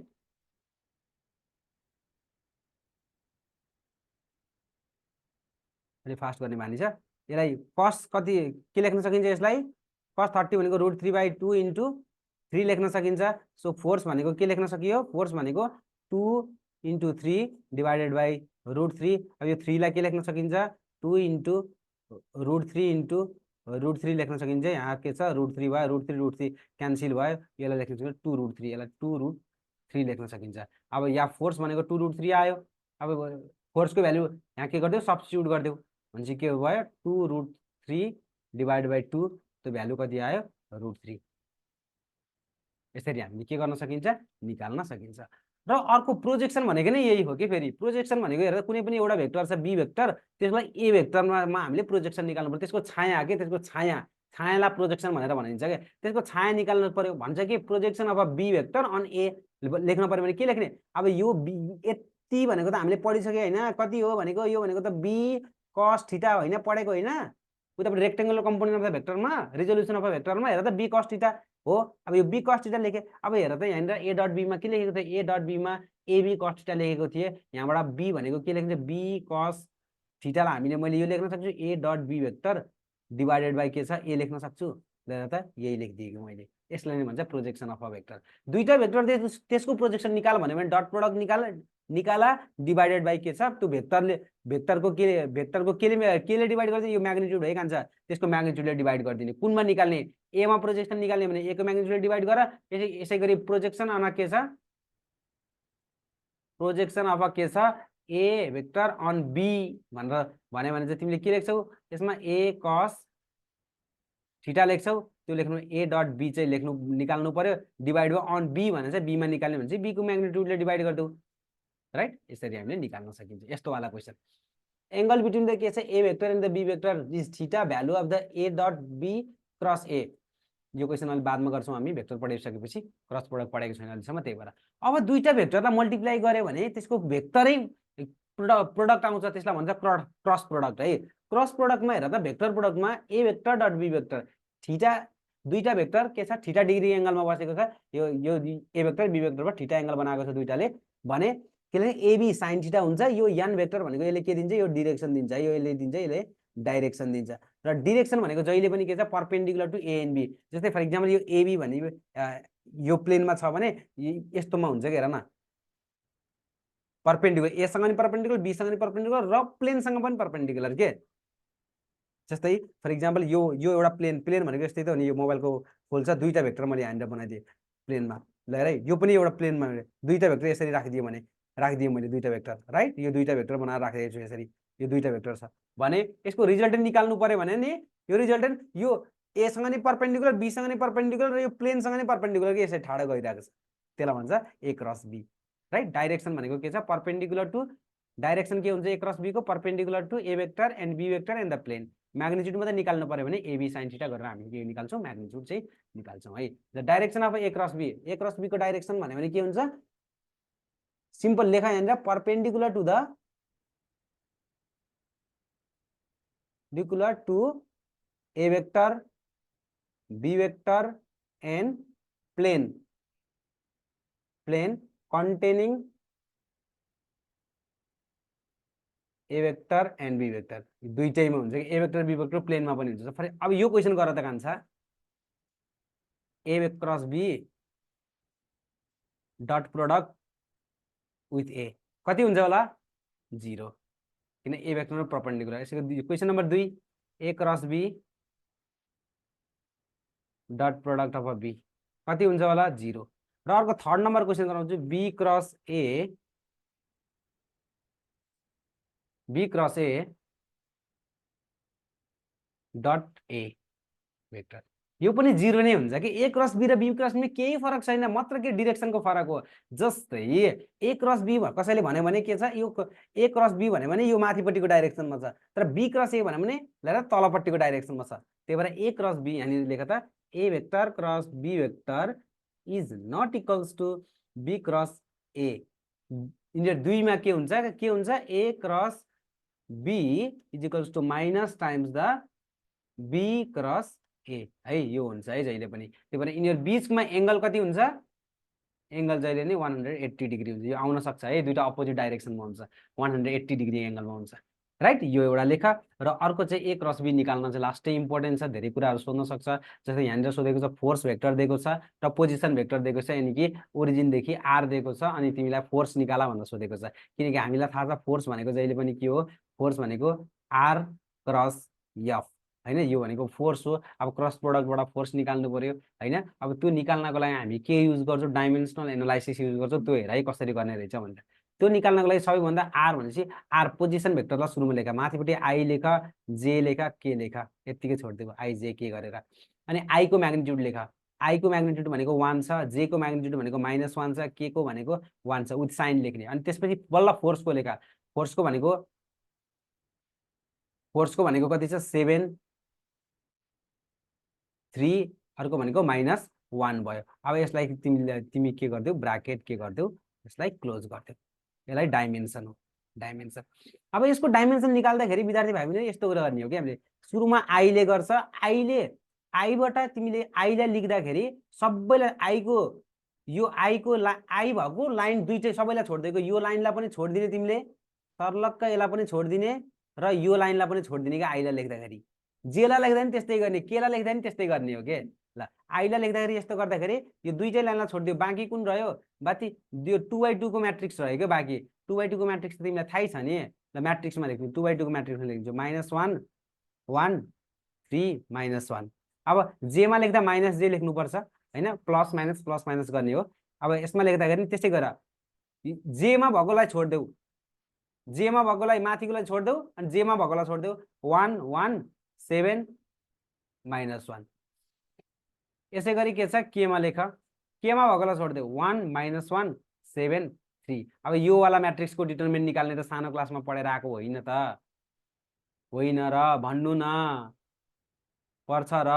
अलि फास्ट गर्ने बानी छ। यसलाई cos कति के लेख्न सकिन्छ, यसलाई cos 30 भनेको √3/2 इन्टु 3 लेख्न सकिन्छ। सो फोर्स भनेको के लेख्न सकियो, फोर्स भनेको 2 इन्टु 3 डिभाइडेड बाई √3। अब यो 3 लाई के लेख्न सकिन्छ 2 इन्टु √3 इन्टु √3 लेख्न सकिन्छ। यहाँ के छ √3 भयो, √3 क्यान्सिल भयो, यसलाई लेख्न सकिन्छ 2√3, यसलाई 2√3 लेख्न सकिन्छ। अब यहाँ फोर्स भनेको 2√3 आयो। अब फोर्सको भ्यालु यहाँ के गरिदेऊ सब्स्टिट्युट गरिदेऊ भनेपछि के भयो 2√3 डिभाइड बाई 2, त्यो भ्यालु कति आयो √3। यसरी हामीले के गर्न सकिन्छ निकाल्न सकिन्छ। र अर्को प्रोजेक्सन भनेको नै यही हो कि, फेरि प्रोजेक्सन भनेको हेर्दा कुनै पनि एउटा भेक्टर छ बी भेक्टर, त्यसलाई ए भेक्टरमा हामीले प्रोजेक्सन निकाल्नु पर्यो, त्यसको छाया के, त्यसको छायालाई प्रोजेक्सन भनेर भनिन्छ क्या, त्यसको छाया निकाल्नु पर्यो भन्छ कि projection of B vector on A लेख्न पर्यो भने के लेख्ने। अब यो बी यति भनेको त हामीले पढिसक्यो होइन, कति हो भनेको यो भनेको त बी cos थीटा होइन पढेको होइन, उता रेक्टेंगुलर कम्पोनेन्ट अफ द भेक्टरमा रिजोल्युसन अफ अ भेक्टरमा हेर त बी cos थीटा हो। अब यो बी cos थीटा लेखे, अब हेर त यहाँनिर ए डट बीमा के लेखेको थियो, ए डट बीमा एबी cos थीटा लेखेको थिएँ, यहाँबाट बी भनेको के लेखिन्छ बी cos थीटालाई हामीले मैले यो लेख्न सक्छु A dot B vector divided by के छ ए लेख्न सक्छु, हेर त यही लेखिदिएको मैले। यसलाई नै भन्छ प्रोजेक्सन अफ अ भेक्टर। दुईटा भेक्टर त्यसको प्रोजेक्सन निकाल भन्यो भने डट प्रोडक्ट निकाला डिभाइडेड बाई के छ त्यो भेक्टरको केले डिभाइड गरिदिने, यो म्याग्निट्युड भइकान्छ त्यसको म्याग्निट्युडले डिभाइड गरिदिने। कुनमा निकाल्ने, एमा प्रोजेक्सन निकाल्ने भने ए को म्याग्निट्युडले डिभाइड गर, यसै गरी प्रोजेक्सन अन के छ प्रोजेक्सन अफ के छ ए भेक्टर अन बी भनेर भन्यो भने चाहिँ तिमीले के लेख्छौ यसमा ए cos थीटा लेख्छौ, त्यो लेख्नु ए डट बी चाहिँ लेख्नु निकाल्नु पर्यो डिभाइड बाइ अन बी भने चाहिँ बीमा निकाल्ने भने चाहिँ बी को म्याग्निट्युडले डिभाइड गरिदेऊ, राइट। यसरी हामीले निकाल्न सकिन्छ यस्तो वाला क्वेसन। एंगल बिट्विन द के छ A vector and the B vector is theta, value of the A dot B cross A. यो क्वेसन अलि बादमा गर्छौँ हामी, भेक्टर पढाइसकेपछि क्रस प्रोडक्ट पढाएको छैन अहिलेसम्म, त्यही भएर। अब दुईटा भेक्टरलाई मल्टिप्लाई गर्यो भने त्यसको भेक्टरै प्रोडक्ट आउँछ, त्यसलाई भन्छ क्रस प्रोडक्ट है। क्रस प्रोडक्टमा हेर त भेक्टर प्रोडक्टमा A vector dot B vector theta, दुईटा भेक्टर के छ थीटा डिग्री एंगलमा बसेको छ, यो ए भेक्टर बी भेक्टरमा थीटा एंगल बनाएको छ दुईटाले भने के ले एबी साइन थीटा हुन्छ। यो एन भेक्टर भनेको यसले के दिन्छ, यो डिरेक्सन दिन्छ, यो यसले दिन्छ, यसले डाइरेक्सन दिन्छ। र डिरेक्सन भनेको जहिले पनि के छ perpendicular to A and B. जस्तै फर इक्जाम्पल यो एबी भने यो प्लेनमा छ भने यस्तोमा हुन्छ कि हेर न, परपेन्डिकुलर एसँग नि परपेन्डिकुलर बीसँग नि परपेन्डिकुलर र प्लेनसँग पनि परपेन्डिकुलर के। जस्तै फर इक्जाम्पल यो एउटा प्लेन भनेको यस्तै त हो नि, यो मोबाइलको फोल्ड छ, दुईटा भेक्टर मैले यहाँनिर बनाइदिएँ प्लेनमा, ल है यो पनि एउटा प्लेनमा दुईटा भेक्टर यसरी राखिदिएँ भने राखिदिएँ मैले दुईटा भेक्टर, राइट। यो दुईटा भेक्टर बनाएर राखिदिएको छु यसरी, यो दुईटा भेक्टर छ भने यसको रिजल्टेन्ट निकाल्नु पर्यो भने नि यो रिजल्टेन्ट यो एसँग नि परपेन्डिकुलर बीसँग नि परपेन्डिकुलर र यो प्लेनसँग नि परपेन्डिकुलर के यसरी ठाडो गइरहेको छ, त्यसलाई भन्छ A cross B, right. Direction भनेको के छ परपेन्डिकुलर टु, डाइरेक्सन के हुन्छ ए क्रस बी को perpendicular to A vector and B vector and the plane. Magnitude मात्रै निकाल्नु पर्यो भने एबी साइन थीटा गरेर हामी के निकाल्छौँ म्याग्निट्युड चाहिँ निकाल्छौँ है। The direction of A cross B को डाइरेक्सन भन्यो भने के हुन्छ, सिम्पल लेखा यहाँनिर perpendicular to the A vector B vector and plane containing A vector and B vector, दुईटैमा हुन्छ कि ए भेक्टर बी भेक्टर प्लेनमा पनि हुन्छ। अब यो क्वेसन गरेर त कान्छ A cross B dot product with A कति हुन्छ होला 0, किन ए भेक्टर परपेन्डिकुलर। यसको question number 2 A cross B dot product of B कति हुन्छ होला 0। र अर्को थर्ड नम्बर क्वेसन गराउँछु B cross A B cross A dot A vector यो पनि 0 नै हुन्छ कि ए क्रस बी र बी क्रस बी केही फरक छैन, मात्र के डिरेक्सनको फरक हो। जस्तै ए क्रस बी कसैले भन्यो भने के छ, यो ए क्रस बी भन्यो भने यो माथिपट्टिको डाइरेक्सनमा छ, तर बी क्रस ए भन्यो भने लिएर तलपट्टिको डाइरेक्सनमा छ। त्यही भएर ए क्रस बी यहाँनिर लेख त A vector cross B vector is not equals to B cross A. यिनीहरू दुईमा के हुन्छ A cross B is equals to minus times the B cross A है, यो हुन्छ है जहिले पनि। त्यही भएर यिनीहरू बीचमा एंगल कति हुन्छ, एंगल जहिले नै 180 डिग्री हुन्छ। यो आउन सक्छ है, दुईटा अपोजिट डाइरेक्सनमा हुन्छ, 180 डिग्री एंगलमा हुन्छ, राइट। यो एउटा लेख। र अर्को चाहिँ ए क्रस बी निकाल्न चाहिँ लास्टै इम्पोर्टेन्ट छ, धेरै कुराहरू सोध्न सक्छ। जस्तै यहाँनिर सोधेको छ फोर्स भेक्टर दिएको छ र पोजिसन भेक्टर दिएको छ, यानि कि ओरिजिनदेखि आर दिएको छ, अनि तिमीलाई फोर्स निकाला भनेर सोधेको छ। किनकि हामीलाई थाहा छ फोर्स भनेको जहिले पनि के हो, फोर्स भनेको आर क्रस एफ हैन, यो भनेको फोर्स हो। अब क्रस प्रोडक्टबाट फोर्स निकाल्नु पर्यो हैन। अब त्यो निकाल्नको लागि हामी के युज गर्छौँ, डाइमेन्सनल एनालाइसिस युज गर्छौँ। त्यो हेर है कसरी गर्ने रहेछ भनेर। त्यो निकाल्नको लागि सबैभन्दा आर भनेपछि आर पोजिसन भेक्टरलाई सुरुमा लेख, माथिपट्टि आई लेख, जे लेख, के लेख, यतिकै छोडिदिएको आई जे के गरेर। अनि आई को म्याग्निट्युड लेख, आई को म्याग्निट्युड भनेको 1 छ, जे को म्याग्निट्युड भनेको -1 छ, के को भनेको 1 छ, विथ साइन लेख्ने। अनि त्यसपछि बल्ल फोर्सको लेख, फोर्सको भनेको कति छ 7 3, अर्को भनेको -1 भयो। अब यसलाई तिमी के गर्दियौ, ब्राकेट के गर्दियौ, यसलाई क्लोज गर्दियौ। यसलाई डाइमेन्सन हो, डाइमेन्सन। अब यसको डाइमेन्सन निकाल्दाखेरि विद्यार्थी भाइ बहिनी यस्तो कुरा गर्ने हो कि हामीले सुरुमा आईले गर्छ, आईबाट तिमीले आईलाई लेख्दाखेरि सबैलाई आईको यो आईको आई भएको लाइन दुईटै सबैलाई छोडिदिएको, यो लाइनलाई पनि छोडिदिने तिमीले, सर्लक्क यसलाई पनि छोडिदिने र यो लाइनलाई पनि छोडिदिने कि आईलाई लेख्दाखेरि। जेलाई लेख्दा नि त्यस्तै गर्ने, केलाई लेख्दा नि त्यस्तै गर्ने हो के। ल आईलाई लेख्दाखेरि यस्तो गर्दाखेरि यो दुईटै लाइनलाई छोडिदियो, बाँकी कुन रह्यो, बाँकी यो 2/2 को म्याट्रिक्स रह्यो के। बाँकी 2/2 को म्याट्रिक्स त तिमीलाई थाहै छ नि। ल म्याट्रिक्समा लेख्नु, 2/2 को म्याट्रिक्समा लेख्छु -1 1 3 -1। अब जेमा लेख्दा माइनस जे लेख्नुपर्छ हैन, प्लस माइनस गर्ने हो। अब यसमा लेख्दाखेरि त्यस्तै गर, जेमा भएकोलाई छोडिदेऊ, जेमा भएकोलाई माथिकोलाई छोडिदेऊ, अनि जेमा भएकोलाई छोडिदेऊ। 1 1 7 -1। यसै गरी के छ केमा लेख, केमा भएकोलाई छोडिदेऊ, 1 -1 7 3। अब यो वाला म्याट्रिक्सको डिटरमिनेन्ट निकाल्ने त सानो क्लासमा पढेर आएको होइन त, होइन र भन्नु न, पर्छ र।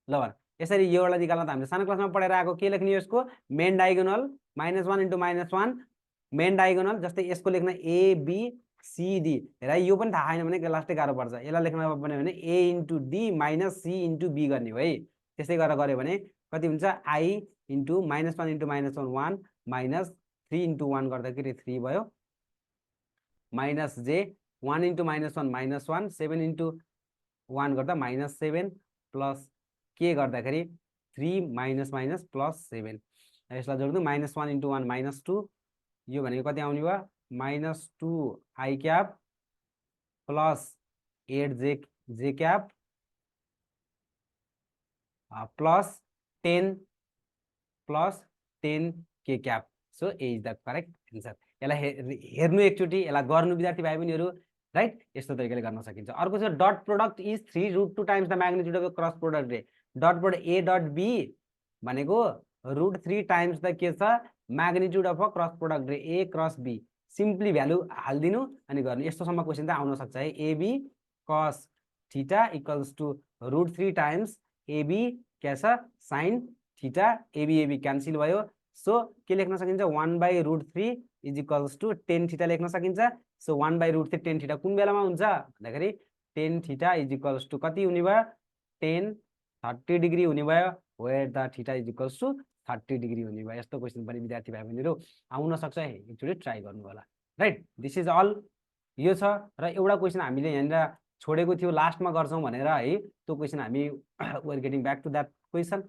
ल भन यसरी यो वाला निकाल्न त हामीले सानो क्लासमा पढेर आएको। के लेख्ने यसको मेन डायगोनल -1 × -1 मेन डायगोनल। जस्तै यसको लेख्न ए बी सी डी, हेर यो पनि थाहा छैन भने लास्टै गाह्रो पर्छ। यसलाई लेख्न पर्ने भने ए × डी सी × बी गर्ने हो है। त्यसै गरेर गऱ्यो भने कति हुन्छ, आई × -1 × -1 -3 × 1 गर्दाखेरि 3 भयो, माइनस जे 1 × -1 -1 7 × 1 गर्दा -7 प्लस के गर्दाखेरि 3 -+ 7। यसलाई जोड्नु -1 × 1 -2, यो भनेको कति आउने भयो, -2 I cap plus 8 J cap plus 10 K cap. So A is the correct answer. यसलाई हेर्नु एकचोटि, यसलाई गर्नु विद्यार्थी भाइ बहिनीहरू, राइट। यस्तो तरिकाले गर्न सकिन्छ। अर्को छ dot product is 3√2 times the magnitude of the cross product रे। Dot product A dot B भनेको √3 टाइम्स द के छ magnitude of a cross product रे, A cross B. Simply value हालिदिनु अनि गर्नु। यस्तोसम्म क्वेसन त आउन सक्छ है। AB cos theta equals to √3 times AB क्या छ साइन थीटा, एबी क्यान्सिल भयो। सो के लेख्न सकिन्छ, 1/√3 is equals to tan theta लेख्न सकिन्छ। सो 1/√3 tan थीटा कुन बेलामा हुन्छ भन्दाखेरि tan theta is equals to कति हुने भयो, tan 30 डिग्री हुने भयो, where the theta is equals to 30 degree हुने भयो। यस्तो क्वेसन पनि विद्यार्थी भाइ बहिनीहरू आउन सक्छ, एकचोटि ट्राई गर्नु होला, राइट। दिस इज अल यो छ। र एउटा क्वेसन हामीले यहाँनिर छोडेको थियो लास्टमा गर्छौँ भनेर है, त्यो क्वेसन हामी we are getting back to that question.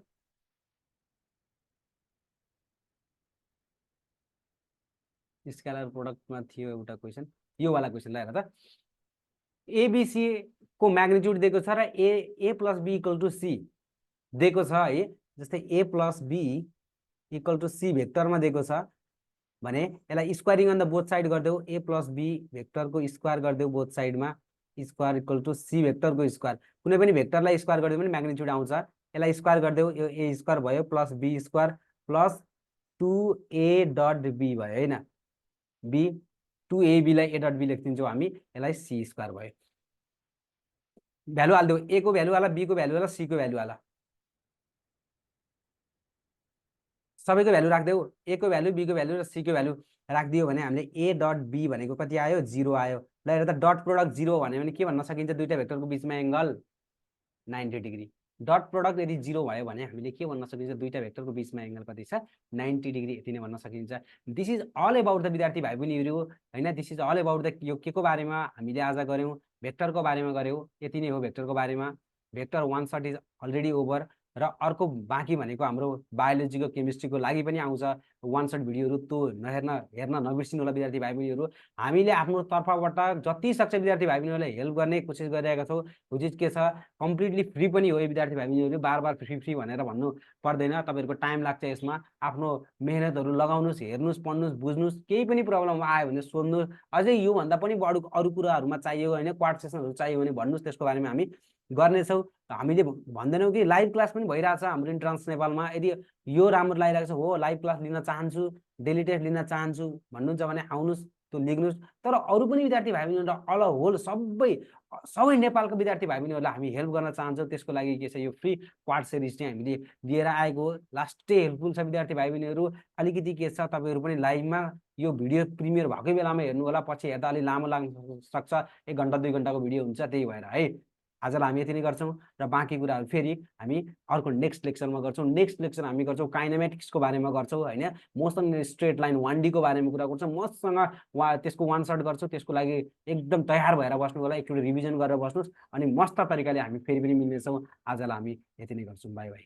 Scalar प्रोडक्टमा थियो एउटा क्वेसन, यो वाला क्वेसन ल हेर त। एबीसी को म्याग्निट्युड दिएको छ र A plus B equal to C दिएको छ है। जस्तै A plus B equal to C भेक्टरमा दिएको छ। भने यसलाई squaring on the both side गरिदेऊ ए प्लस बी भेक्टरको स्क्वायर गरिदेऊ बोथ साइडमा स्क्वायर इक्वल टु सी भेक्टरको स्क्वायर कुनै पनि भेक्टरलाई स्क्वायर गरिदियो भने म्याग्निट्युड आउँछ यसलाई स्क्वायर गरिदेऊ यो ए स्क्वायर भयो plus B square plus 2a dot B भयो हैन बी 2ab लाई a डट बी लेखिदिन्छौँ हामी यसलाई सी स्क्वायर भयो भ्यालु हाल्दियो ए को भ्यालु वाला बी को भ्यालु वाला सी को भ्यालु वाला सबैको भ्यालु राख्देऊ ए को भ्यालु बी को भ्यालु र सी को भ्यालु राखिदियो भने हामीले ए डट बी भनेको कति आयो 0 आयो ल हेर त डट प्रोडक्ट 0 भन्यो भने के भन्न सकिन्छ दुईटा भेक्टरको बीचमा एंगल 90 डिग्री डट प्रोडक्ट यदि 0 भयो भने हामीले के भन्न सकिन्छ दुईटा भेक्टरको बीचमा एंगल कति छ 90 डिग्री यति नै भन्न सकिन्छ this is all about the विद्यार्थी भाइ बहिनीहरु हैन this is all about the यो के को बारेमा हामीले आज गर्यौं भेक्टरको बारेमा गर्यौं यति नै हो भेक्टरको बारेमा vector one shut is already over र अर्को बाँकी भनेको हाम्रो बायोलोजीको केमिस्ट्रीको लागि पनि आउँछ वान शट भिडियोहरु त्यो हेर्न नबिर्सिनु होला विद्यार्थी भाइ बहिनीहरु हामीले आफ्नो तर्फबाट जति सक्छ विद्यार्थी भाइ बहिनीहरुलाई हेल्प गर्ने कोसिस गरिरहेका छौं हुजिज के छ कम्प्लिटली फ्री पनि हो विद्यार्थी भाइ बहिनीहरु बार फ्री भनेर भन्नु पर्दैन तपाईहरुको टाइम लाग्छ यसमा आफ्नो मेहनतहरु लगाउनुस् हेर्नुस् पढ्नुस् बुझ्नुस् केही पनि प्रब्लम आयो भने सोध्नुस् अझै यो भन्दा पनि बढी अरु कुराहरुमा चाहियो हैन क्वाड सेसनहरु चाहियो भने भन्नुस् त्यसको बारेमा हामी गर्नेछौं हामीले भन्दैनौं कि लाइभ क्लास पनि भइराछ हाम्रो इन्ट्रान्स नेपालमा यदि यो राम्रो लागिरहेको छ हो लाइभ क्लास लिन चाहन्छु डेली टेस्ट लिन चाहन्छु भन्नुहुन्छ भने आउनुस् त्यो लिग्नुस् तर अरु पनि विद्यार्थी भाइ बहिनीहरु अल होल सबै नेपालको विद्यार्थी भाइ बहिनीहरुलाई हामी हेल्प गर्न चाहन्छौं त्यसको लागि के छ यो फ्री क्वाड सिरिज चाहिँ हामीले लिएर आएको हो लास्टै हेल्पफुल छ विद्यार्थी भाइ बहिनीहरु अलिकति के छ तपाईहरु पनि लाइभमा यो भिडियो प्रिमियर भएकै बेलामा हेर्नु होला पछि हेर्दा अलि लामो लाग्न सक्छ 1 घण्टा 2 घण्टाको भिडियो हुन्छ त्यही भएर है आजलाई हामी यति नै गर्छौं र बाँकी कुराहरु फेरि हामी अर्को नेक्स्ट लेक्चरमा गर्छौं नेक्स्ट लेक्चर हामी गर्छौं काइनेमेटिक्सको बारेमा गर्छौं हैन motion in straight line 1D को बारेमा कुरा गर्छौं मसँग त्यसको वान शट गर्छौं त्यसको लागि एकदम तयार भएर बस्नु होला एकचोटी रिभिजन गरेर बस्नुस् अनि मस्त तरिकाले हामी फेरि पनि मिल्नेछौं आजलाई हामी यति नै गर्छौं बाइ बाइ